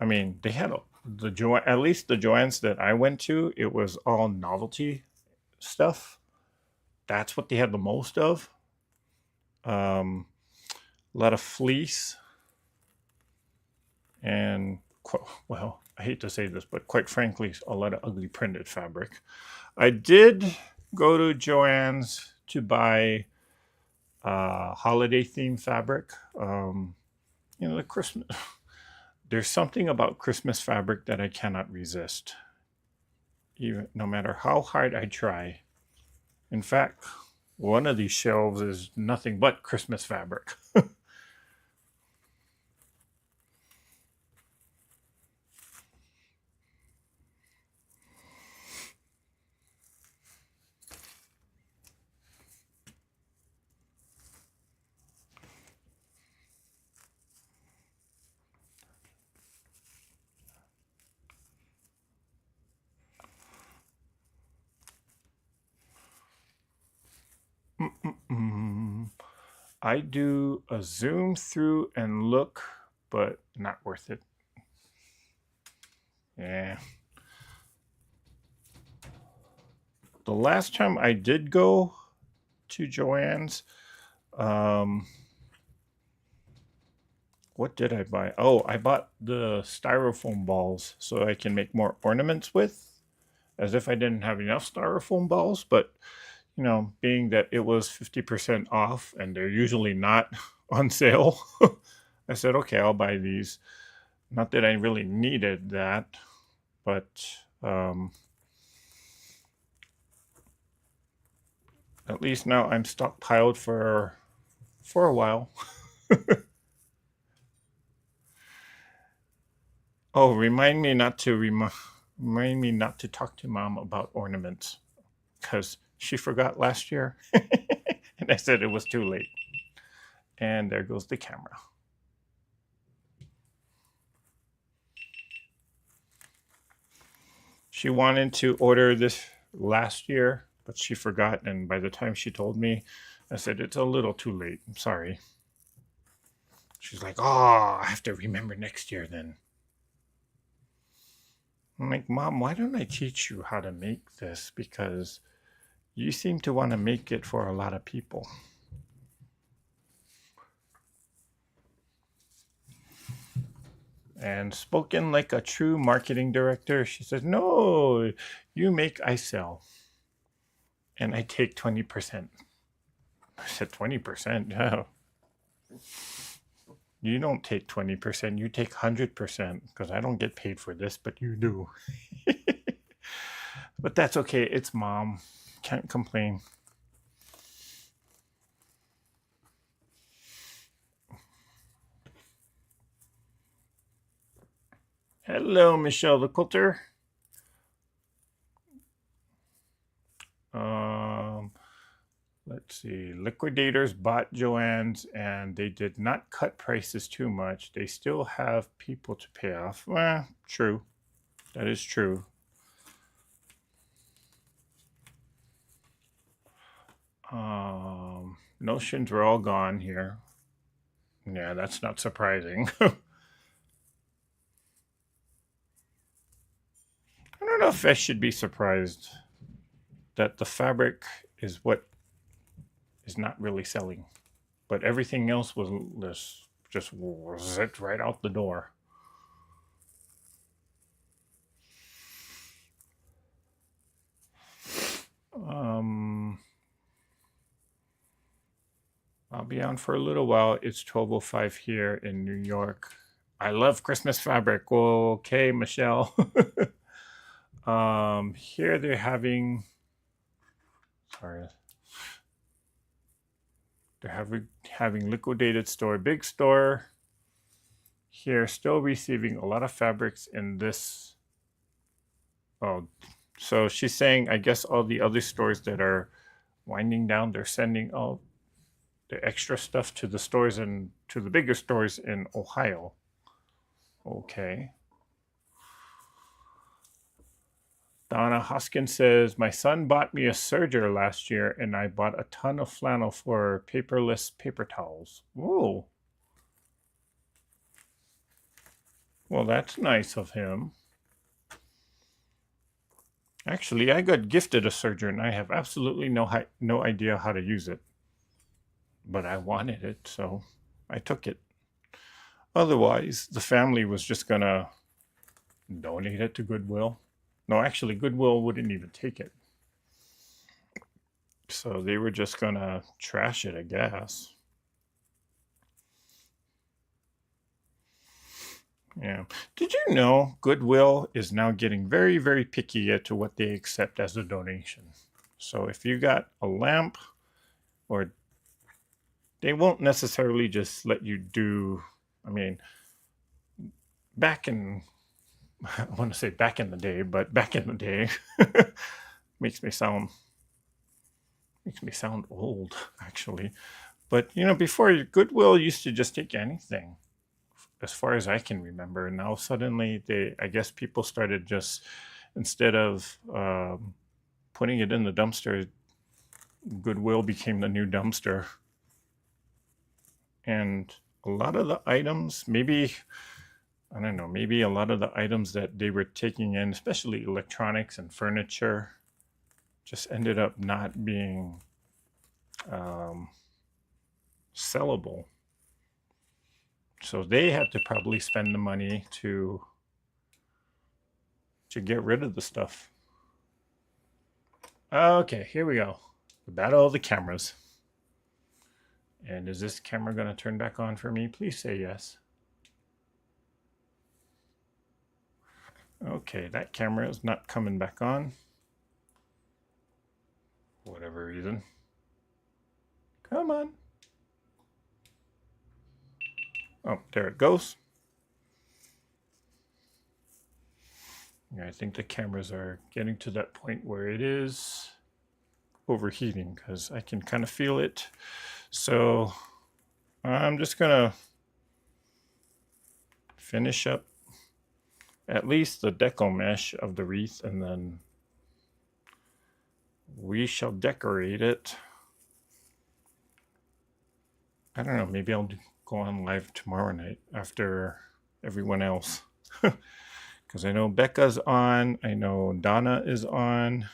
I mean, they had at least the Joann's that I went to. It was all novelty stuff. That's what they had the most of. A lot of fleece and well, I hate to say this, but quite frankly, a lot of ugly printed fabric. I did go to Joann's to buy holiday themed fabric. The Christmas. There's something about Christmas fabric that I cannot resist, even no matter how hard I try. In fact, one of these shelves is nothing but Christmas fabric. Mm-mm-mm. I do a zoom through and look, but not worth it. Yeah. The last time I did go to Joann's, um, what did I buy? Oh, I bought the styrofoam balls so I can make more ornaments with, as if I didn't have enough styrofoam balls. But, being that it was 50% off and they're usually not on sale, I said, okay, I'll buy these. Not that I really needed that, but at least now I'm stockpiled for a while. Oh, remind me not to talk to mom about ornaments because she forgot last year, and I said it was too late. And there goes the camera. She wanted to order this last year, but she forgot. And by the time she told me, I said, it's a little too late. I'm sorry. She's like, oh, I have to remember next year then. I'm like, Mom, why don't I teach you how to make this? Because you seem to want to make it for a lot of people. And spoken like a true marketing director, she says, no, you make, I sell. And I take 20%. I said, 20%? No. You don't take 20%, you take 100% because I don't get paid for this, but you do. But that's okay. It's mom. Can't complain. Hello, Michelle the Quilter. Um, let's see. Liquidators bought Joann's and they did not cut prices too much. They still have people to pay off. Well, true. That is true. Notions were all gone here. Yeah, that's not surprising. I don't know if I should be surprised that the fabric is what is not really selling, but everything else was just zipped right out the door. Um, I'll be on for a little while. It's 12:05 here in New York. I love Christmas fabric. Okay, Michelle. Here they're having. Sorry. They're having liquidated store, big store. Here, still receiving a lot of fabrics in this. Oh, so she's saying, I guess all the other stores that are winding down, they're sending all the extra stuff to the stores and to the bigger stores in Ohio. Okay. Donna Hoskins says, my son bought me a serger last year and I bought a ton of flannel for paperless paper towels. Whoa. Well, that's nice of him. Actually, I got gifted a serger and I have absolutely no idea how to use it. But I wanted it, so I took it. Otherwise, the family was just going to donate it to Goodwill. No, actually, Goodwill wouldn't even take it. So they were just going to trash it, I guess. Yeah. Did you know Goodwill is now getting very, very picky as to what they accept as a donation? So if you got a lamp, or they won't necessarily just let you do, I mean, back in, I want to say back in the day, but back in the day makes me sound old actually. But before, Goodwill used to just take anything, as far as I can remember. And now suddenly, I guess people started just, instead of putting it in the dumpster, Goodwill became the new dumpster. And a lot of the items, maybe, I don't know, maybe a lot of the items that they were taking in, especially electronics and furniture, just ended up not being um, sellable. So they had to probably spend the money to get rid of the stuff. Okay, here we go. The battle of the cameras. And is this camera going to turn back on for me? Please say yes. Okay, that camera is not coming back on. For whatever reason. Come on. Oh, there it goes. Yeah, I think the cameras are getting to that point where it is overheating because I can kind of feel it. So I'm just gonna finish up at least the deco mesh of the wreath, and then we shall decorate it. I don't know, maybe I'll go on live tomorrow night after everyone else. Because I know Becca's on, I know Donna is on.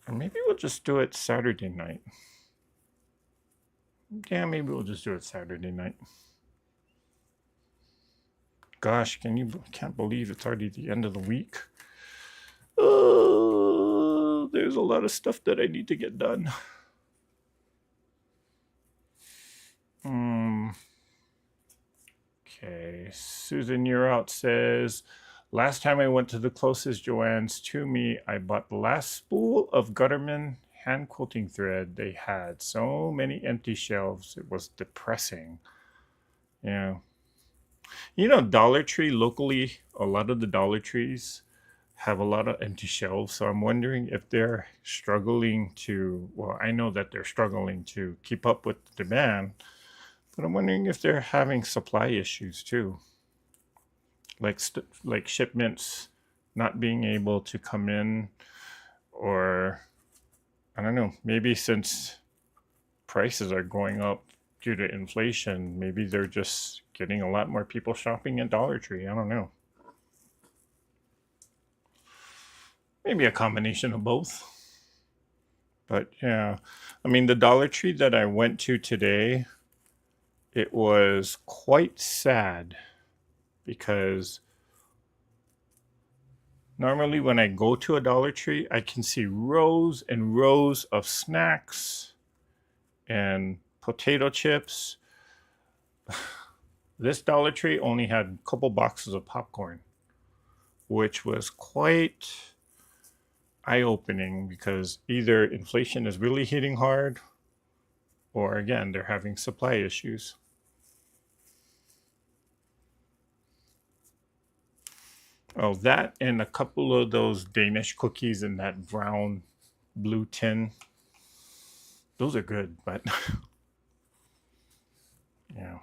Or maybe we'll just do it Saturday night. Yeah, maybe we'll just do it Saturday night. Gosh, can't believe it's already the end of the week. Oh, there's a lot of stuff that I need to get done. Okay, Susan, you're out says, last time I went to the closest Joann's to me, I bought the last spool of Gutterman hand quilting thread they had. So many empty shelves, it was depressing. Yeah. You know, Dollar Tree locally, a lot of the Dollar Trees have a lot of empty shelves. So I'm wondering if they're struggling to, well, I know that they're struggling to keep up with the demand, but I'm wondering if they're having supply issues too. Like shipments not being able to come in, or I don't know, maybe since prices are going up due to inflation, maybe they're just getting a lot more people shopping at Dollar Tree. I don't know. Maybe a combination of both. But yeah, I mean, the Dollar Tree that I went to today, it was quite sad because normally when I go to a Dollar Tree, I can see rows and rows of snacks and potato chips. This Dollar Tree only had a couple boxes of popcorn, which was quite eye-opening because either inflation is really hitting hard, or again, they're having supply issues. Oh, that and a couple of those Danish cookies in that brown blue tin. Those are good, but yeah.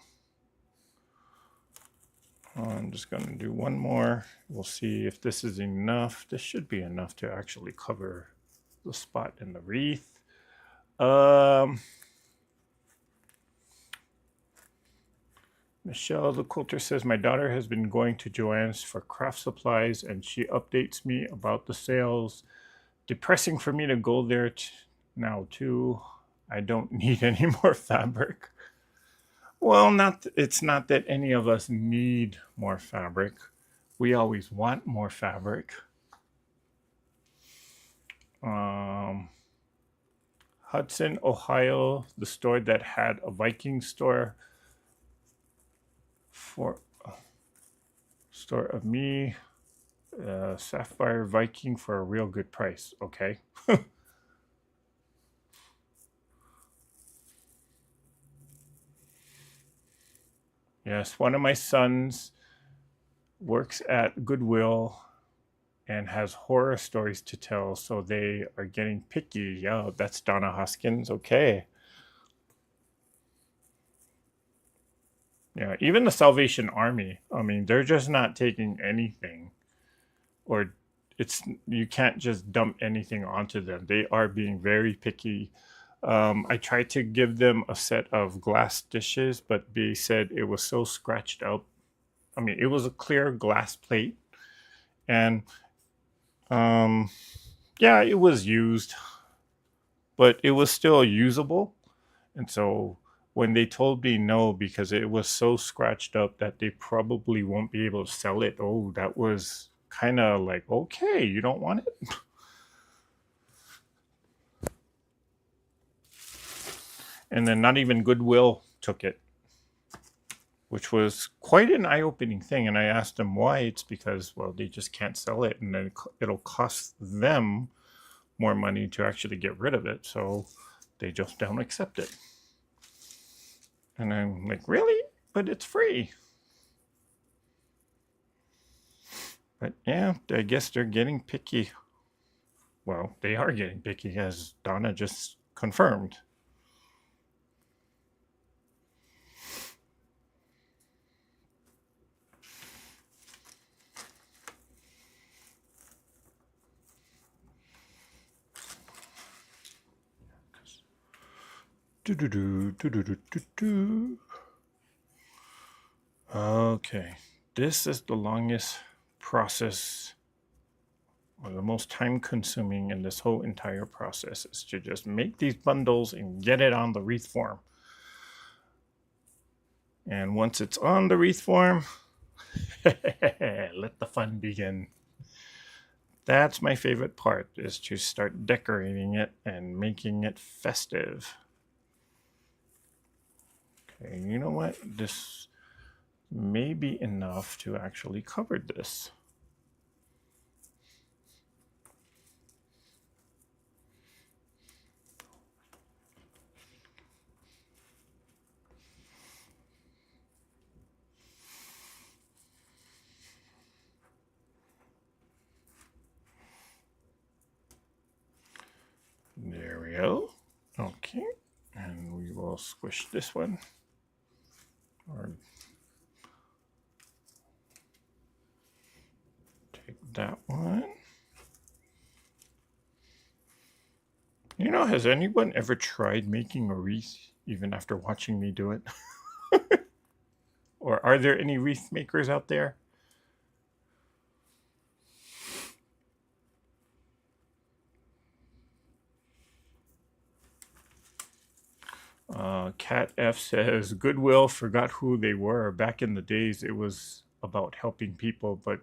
I'm just going to do one more. We'll see if this is enough. This should be enough to actually cover the spot in the wreath. Michelle the quilter says, my daughter has been going to Joann's for craft supplies and she updates me about the sales. Depressing for me to go there now too. I don't need any more fabric. Well, it's not that any of us need more fabric. We always want more fabric. Hudson, Ohio, the store that had a Viking store for store of me, Sapphire Viking for a real good price. Okay. Yes, one of my sons works at Goodwill and has horror stories to tell, so they are getting picky. Yeah, that's Donna Hoskins. Okay. Yeah, even the Salvation Army. I mean, they're just not taking anything, or it's you can't just dump anything onto them. They are being very picky. I tried to give them a set of glass dishes, but they said it was so scratched up. I mean, it was a clear glass plate, and um, yeah, it was used, but it was still usable. And so when they told me no because it was so scratched up that they probably won't be able to sell it, oh, that was kind of like, okay, you don't want it? And then not even Goodwill took it, which was quite an eye-opening thing. And I asked them why. It's because, well, they just can't sell it, and then it'll cost them more money to actually get rid of it. So they just don't accept it. And I'm like, really? But it's free. But yeah, I guess they're getting picky. Well, they are getting picky, as Donna just confirmed. Do-do-do, do-do-do-do-do. Okay, this is the longest process, or the most time consuming in this whole entire process, is to just make these bundles and get it on the wreath form. And once it's on the wreath form, let the fun begin. That's my favorite part, is to start decorating it and making it festive. Okay, you know what? This may be enough to actually cover this. There we go. Okay, and we will squish this one. Or take that one. You know, has anyone ever tried making a wreath even after watching me do it? Or are there any wreath makers out there? Cat F says Goodwill forgot who they were. Back in the days, it was about helping people, but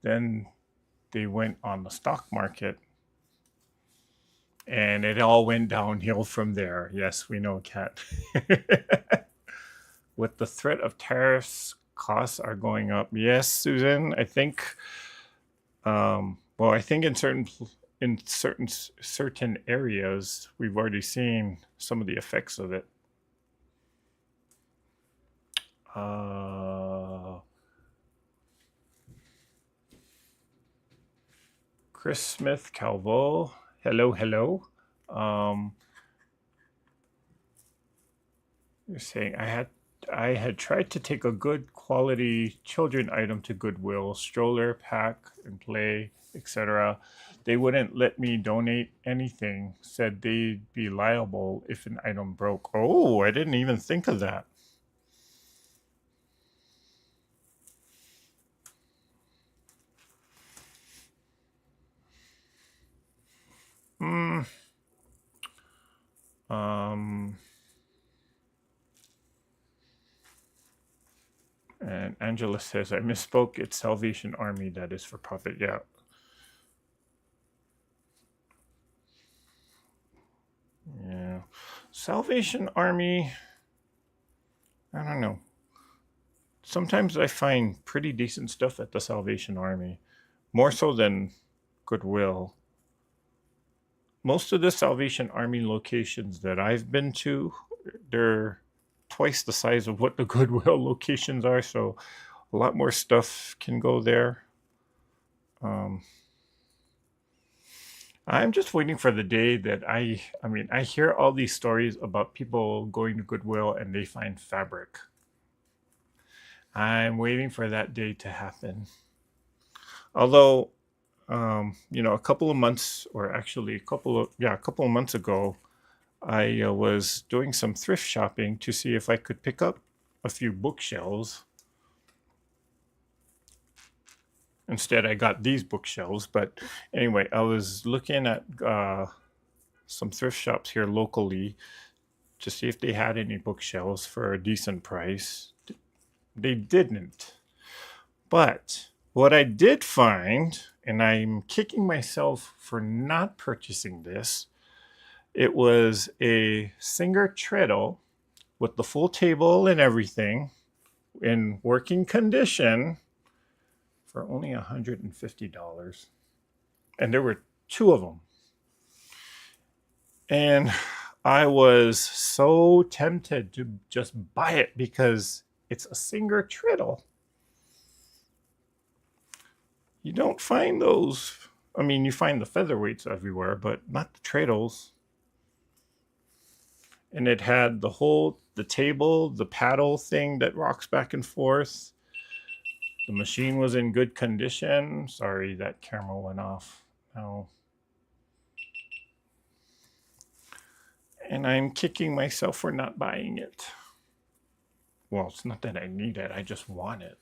then they went on the stock market and it all went downhill from there. Yes, we know, Cat. With the threat of tariffs, costs are going up. Yes, Susan, I think. Well, I think in certain areas, we've already seen some of the effects of it. Chris Smith Calvo, hello, hello. Um, you're saying I had tried to take a good quality children item to Goodwill, stroller, pack and play, etc. They wouldn't let me donate anything, said they'd be liable if an item broke. Oh, I didn't even think of that. Hmm. Um, and Angela says, I misspoke. It's Salvation Army that is for profit. Yeah. Yeah. Salvation Army, I don't know. Sometimes I find pretty decent stuff at the Salvation Army, more so than Goodwill. Most of the Salvation Army locations that I've been to, they're twice the size of what the Goodwill locations are, so a lot more stuff can go there. Um, I'm just waiting for the day that I mean, I hear all these stories about people going to Goodwill and they find fabric. I'm waiting for that day to happen. Although, a couple of months, or actually a couple of months ago, I was doing some thrift shopping to see if I could pick up a few bookshelves. Instead, I got these bookshelves. But anyway, I was looking at some thrift shops here locally to see if they had any bookshelves for a decent price. They didn't. But what I did find, and I'm kicking myself for not purchasing this, it was a Singer treadle with the full table and everything in working condition for only $150. And there were two of them. And I was so tempted to just buy it because it's a Singer treadle. You don't find those. I mean, you find the featherweights everywhere, but not the treadles. And it had the table, the paddle thing that rocks back and forth. The machine was in good condition. Sorry, that camera went off. No. And I'm kicking myself for not buying it. Well, it's not that I need it, I just want it.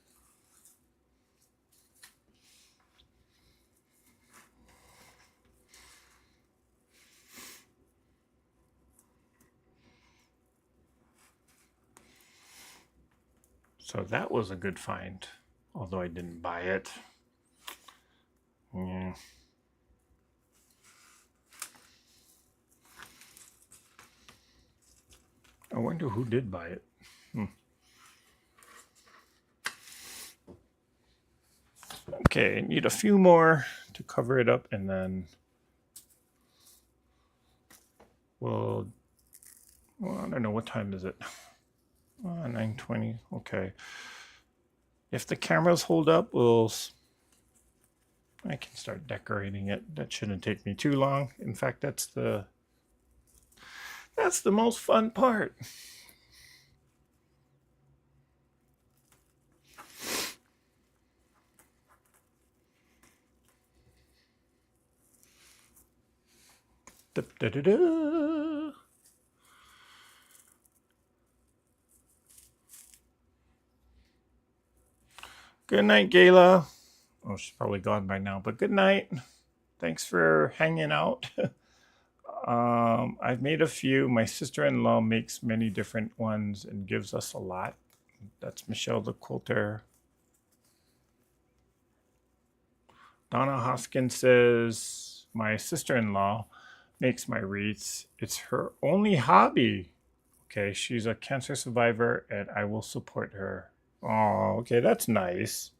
So that was a good find, although I didn't buy it. Yeah. I wonder who did buy it. Okay, need a few more to cover it up, and then well, I don't know, what time is it? 9:20. Okay. If the cameras hold up, I can start decorating it. That shouldn't take me too long. In fact, that's the most fun part. Da, da, da, da. Good night, Gayla. Oh, she's probably gone by now, but good night. Thanks for hanging out. I've made a few. My sister-in-law makes many different ones and gives us a lot. That's Michelle the Quilter. Donna Hoskins says, my sister-in-law makes my wreaths. It's her only hobby. Okay, she's a cancer survivor and I will support her. Oh, okay, that's nice.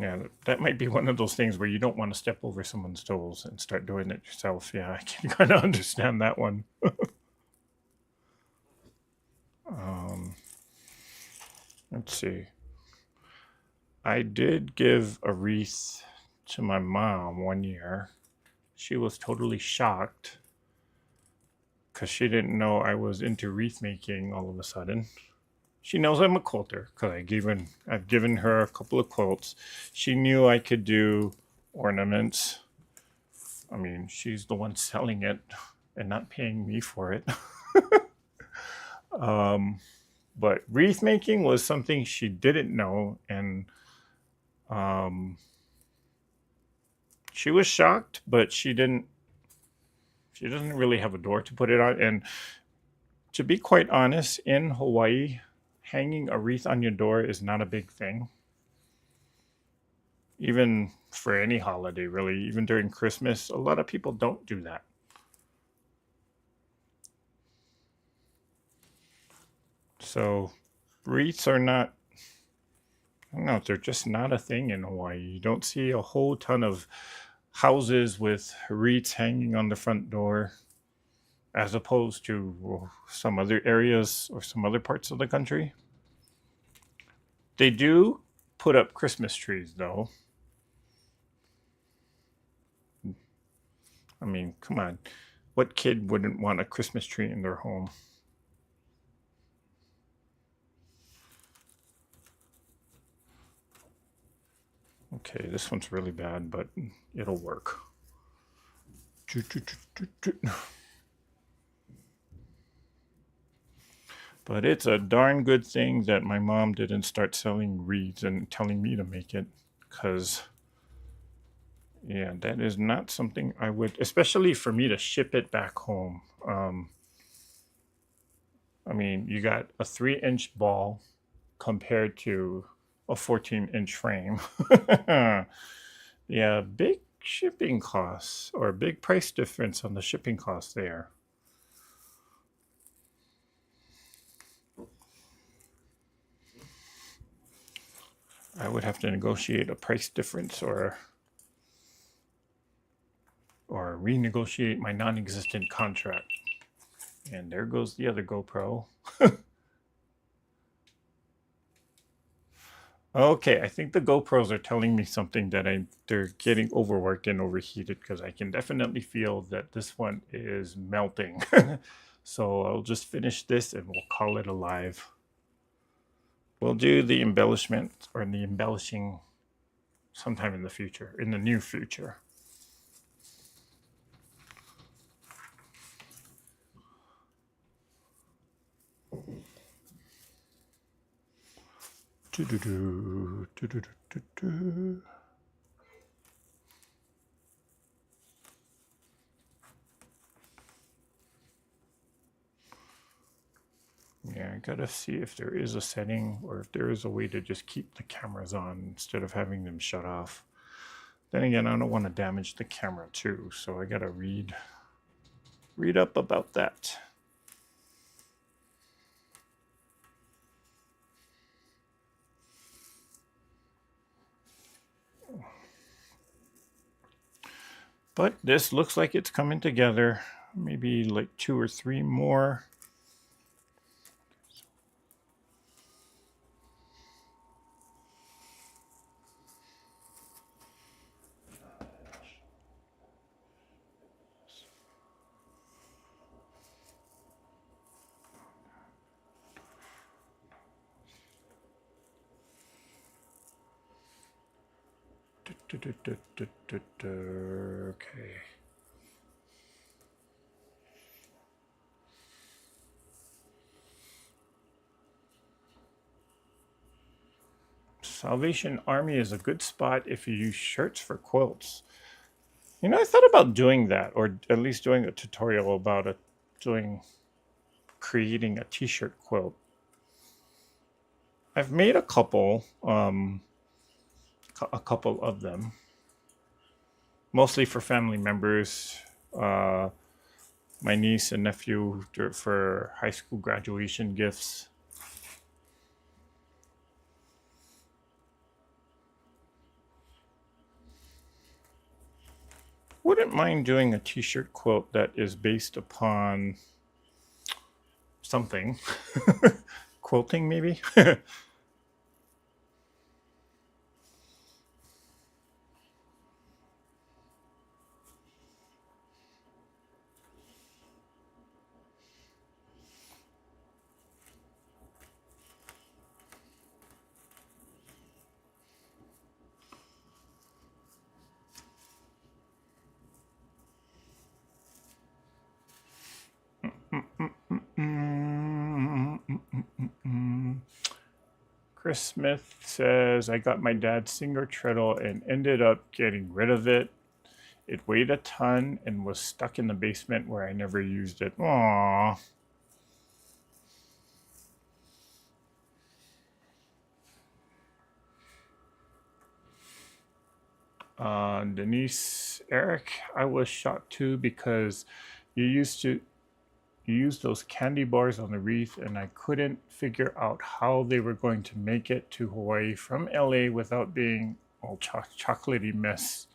Yeah, that might be one of those things where you don't want to step over someone's toes and start doing it yourself. Yeah, I can kind of understand that one. um, let's see. I did give a wreath to my mom one year. She was totally shocked because she didn't know I was into wreath making all of a sudden. She knows I'm a quilter because I've given her a couple of quilts. She knew I could do ornaments. I mean, she's the one selling it and not paying me for it. But wreath making was something she didn't know, and um, she was shocked, but she didn't. She doesn't really have a door to put it on. And to be quite honest, in Hawaii, hanging a wreath on your door is not a big thing. Even for any holiday, really, even during Christmas, a lot of people don't do that. So wreaths are not, I don't know, they're just not a thing in Hawaii. You don't see a whole ton of houses with wreaths hanging on the front door as opposed to some other areas or some other parts of the country. They do put up Christmas trees, though. I mean, come on. What kid wouldn't want a Christmas tree in their home? Okay, this one's really bad, but it'll work. But it's a darn good thing that my mom didn't start selling wreaths and telling me to make it, because, yeah, that is not something I would, especially for me to ship it back home. I mean, you got a 3-inch ball compared to a 14-inch frame. Yeah, big shipping costs or big price difference on the shipping costs there. I would have to negotiate a price difference or renegotiate my non-existent contract. And there goes the other GoPro. Okay, I think the GoPros are telling me something that they're getting overworked and overheated because I can definitely feel that this one is melting. So I'll just finish this and we'll call it a live. We'll do the embellishment or the embellishing sometime in the future, in the near future. Doo-doo-doo, doo-doo-doo-doo-doo. Yeah, I gotta see if there is a setting or if there is a way to just keep the cameras on instead of having them shut off. Then again, I don't want to damage the camera too, so I gotta read up about that. But this looks like it's coming together. Maybe like 2 or 3 more. Okay. Salvation Army is a good spot if you use shirts for quilts. You know, I thought about doing that, or at least doing a tutorial about creating a t-shirt quilt. I've made a couple of them, mostly for family members. Uh, my niece and nephew for high school graduation gifts. Wouldn't mind doing a t-shirt quilt that is based upon something. Quilting, maybe? Chris Smith says, I got my dad's Singer treadle and ended up getting rid of it. It weighed a ton and was stuck in the basement where I never used it. Aww. Denise, Eric, I was shocked too because you used to use those candy bars on the wreath, and I couldn't figure out how they were going to make it to Hawaii from LA without being all chocolatey mess.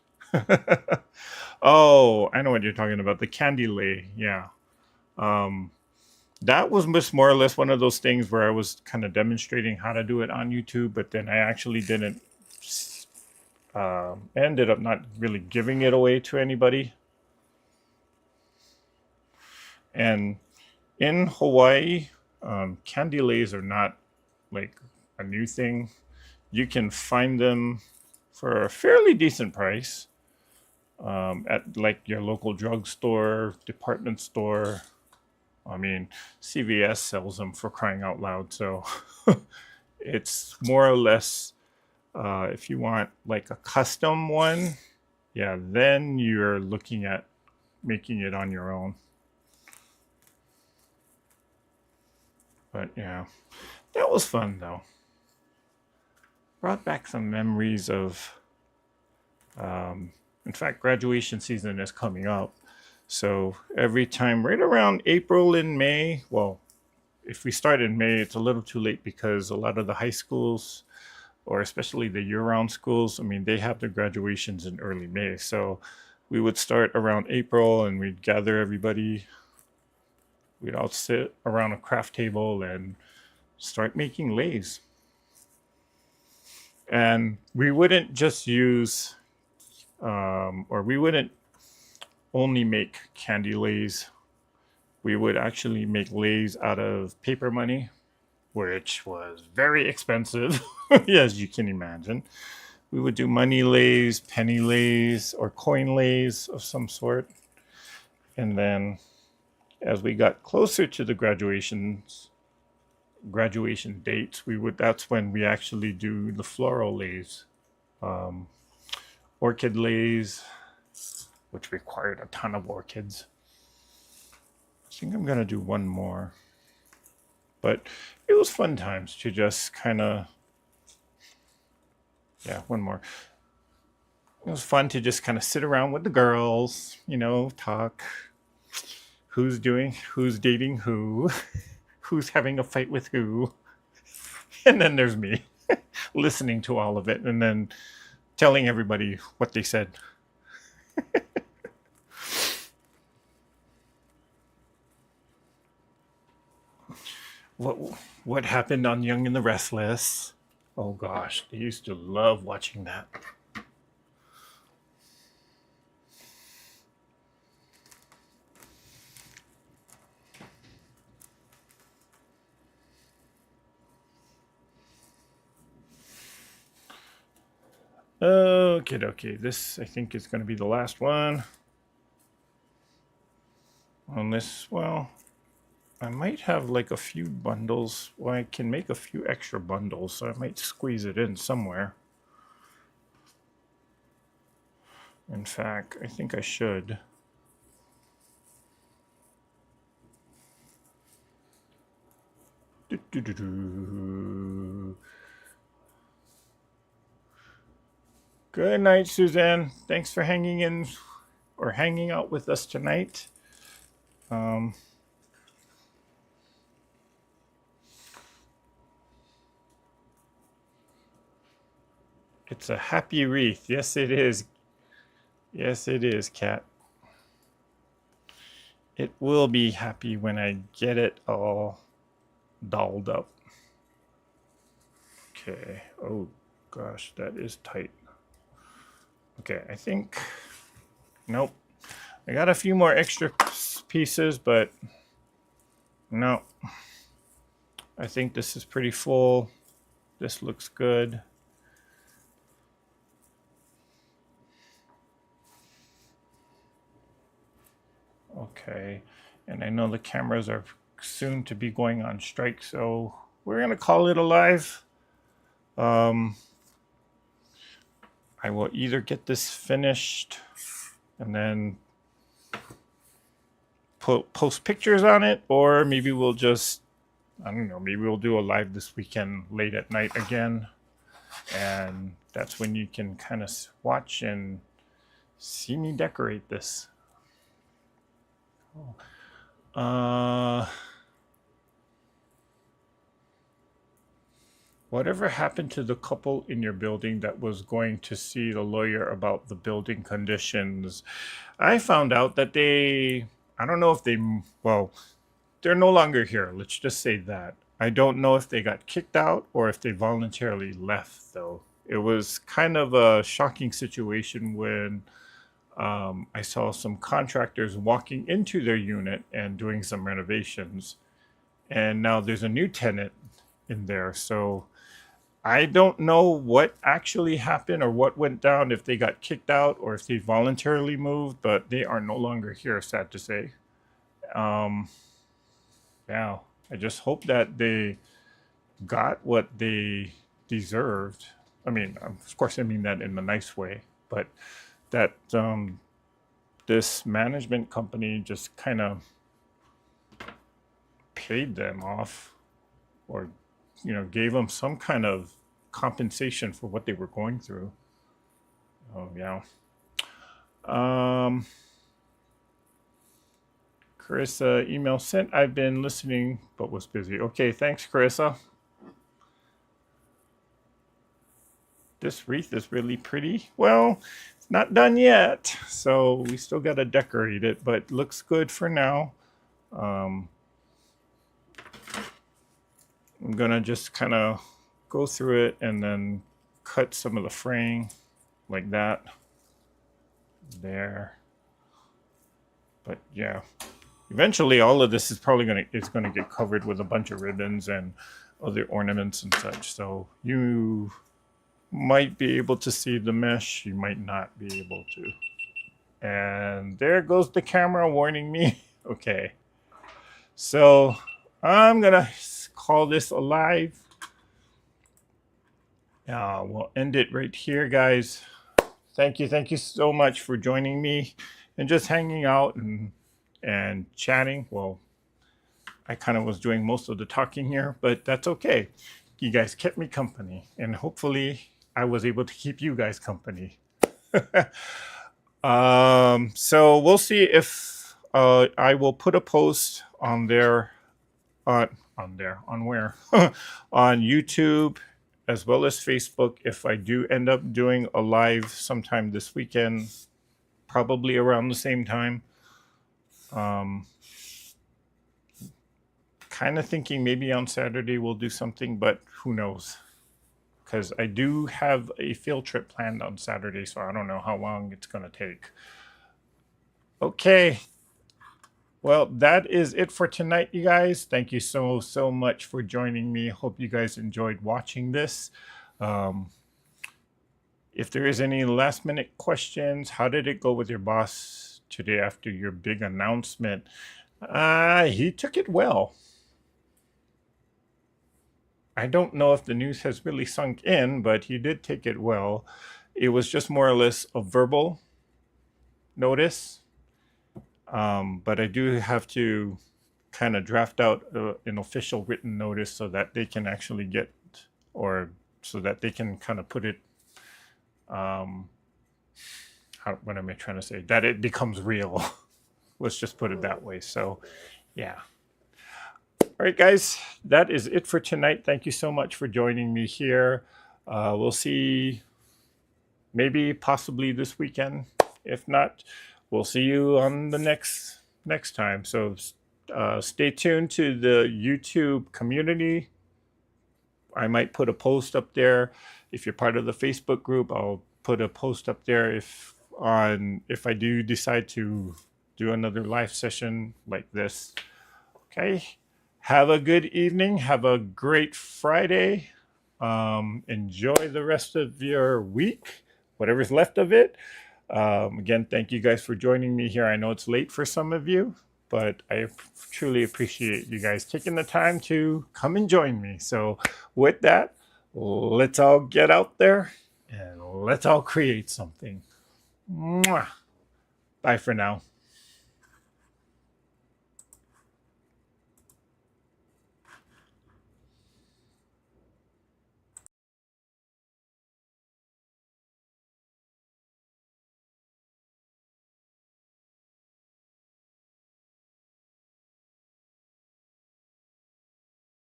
Oh, I know what you're talking about. The candy lay, yeah. Um, that was just more or less one of those things where I was kind of demonstrating how to do it on YouTube, but then I actually didn't. Ended up not really giving it away to anybody. And in Hawaii, candy lays are not like a new thing. You can find them for a fairly decent price at like your local drugstore, department store. I mean, CVS sells them for crying out loud. So it's more or less if you want like a custom one, yeah, then you're looking at making it on your own. But yeah, that was fun though. Brought back some memories of, in fact, graduation season is coming up. So every time, right around April and May, well, if we start in May, it's a little too late because a lot of the high schools, or especially the year-round schools, I mean, they have their graduations in early May. So we would start around April and we'd gather everybody. We'd all sit around a craft table and start making leis. And we wouldn't just use, or we wouldn't only make candy leis. We would actually make leis out of paper money, which was very expensive, as you can imagine. We would do money leis, penny leis, or coin leis of some sort. And then as we got closer to the graduation dates, that's when we actually do the floral leis, um, orchid leis, which required a ton of orchids. I think I'm gonna do one more, but it was fun times to just kind of, yeah, one more. It was fun to just kind of sit around with the girls, talk. Who's dating who, who's having a fight with who, and then there's me listening to all of it and then telling everybody what they said. What what happened on Young and the Restless? Oh gosh, they used to love watching that. Okay. This I think is going to be the last one on this. Well, I might have like a few bundles. Well, I can make a few extra bundles, so I might squeeze it in somewhere. In fact, I think I should. Good night, Suzanne. Thanks for hanging in or hanging out with us tonight. Um, it's a happy wreath. Yes, it is. Yes, it is, Kat. It will be happy when I get it all dolled up. Okay. Oh, gosh, that is tight. Okay, I think. Nope. I got a few more extra pieces, but no. I think this is pretty full. This looks good. Okay, and I know the cameras are soon to be going on strike, so we're gonna call it a live. I will either get this finished and then post pictures on it, or maybe we'll just, I don't know, maybe we'll do a live this weekend late at night again, and that's when you can kind of watch and see me decorate this. Whatever happened to the couple in your building that was going to see the lawyer about the building conditions? I found out that I don't know if well, they're no longer here. Let's just say that. I don't know if they got kicked out or if they voluntarily left, though. It was kind of a shocking situation when I saw some contractors walking into their unit and doing some renovations. And now there's a new tenant in there. So I don't know what actually happened or what went down, if they got kicked out or if they voluntarily moved, but they are no longer here, sad to say. Um, yeah, I just hope that they got what they deserved. I mean, of course, I mean that in a nice way, but that this management company just kind of paid them off, or gave them some kind of compensation for what they were going through. Oh yeah. Carissa, email sent. I've been listening but was busy. Okay, thanks, Carissa. This wreath is really pretty. Well, it's not done yet, so we still got to decorate it, but looks good for now. I'm gonna just kind of go through it and then cut some of the fraying like that there. But yeah, eventually all of this is probably gonna get covered with a bunch of ribbons and other ornaments and such. So you might be able to see the mesh, you might not be able to. And there goes the camera warning me. Okay, so I'm gonna call this a live. We'll end it right here, guys. Thank you so much for joining me and just hanging out and chatting. Well, I kind of was doing most of the talking here, but that's okay. You guys kept me company, and hopefully I was able to keep you guys company. So we'll see if I will put a post on there, on where? On YouTube as well as Facebook if I do end up doing a live sometime this weekend, probably around the same time. Kind of thinking maybe on Saturday we'll do something, but who knows? Because I do have a field trip planned on Saturday, so I don't know how long it's going to take. Okay. Well, that is it for tonight, you guys. Thank you so much for joining me. Hope you guys enjoyed watching this. If there is any last minute questions, how did it go with your boss today after your big announcement? He took it well. I don't know if the news has really sunk in, but he did take it well. It was just more or less a verbal notice. But I do have to kind of draft out an official written notice so that they can actually get, or so that they can kind of put it, what am I trying to say? That it becomes real. Let's just put it that way. So, yeah. All right, guys, that is it for tonight. Thank you so much for joining me here. We'll see maybe possibly this weekend. If not, we'll see you on the next time. So stay tuned to the YouTube community. I might put a post up there. If you're part of the Facebook group, I'll put a post up there if I do decide to do another live session like this. Okay. Have a good evening. Have a great Friday. Enjoy the rest of your week, whatever's left of it. Again, thank you guys for joining me here. I know it's late for some of you, but I truly appreciate you guys taking the time to come and join me. So with that, let's all get out there and let's all create something. Mwah. Bye for now.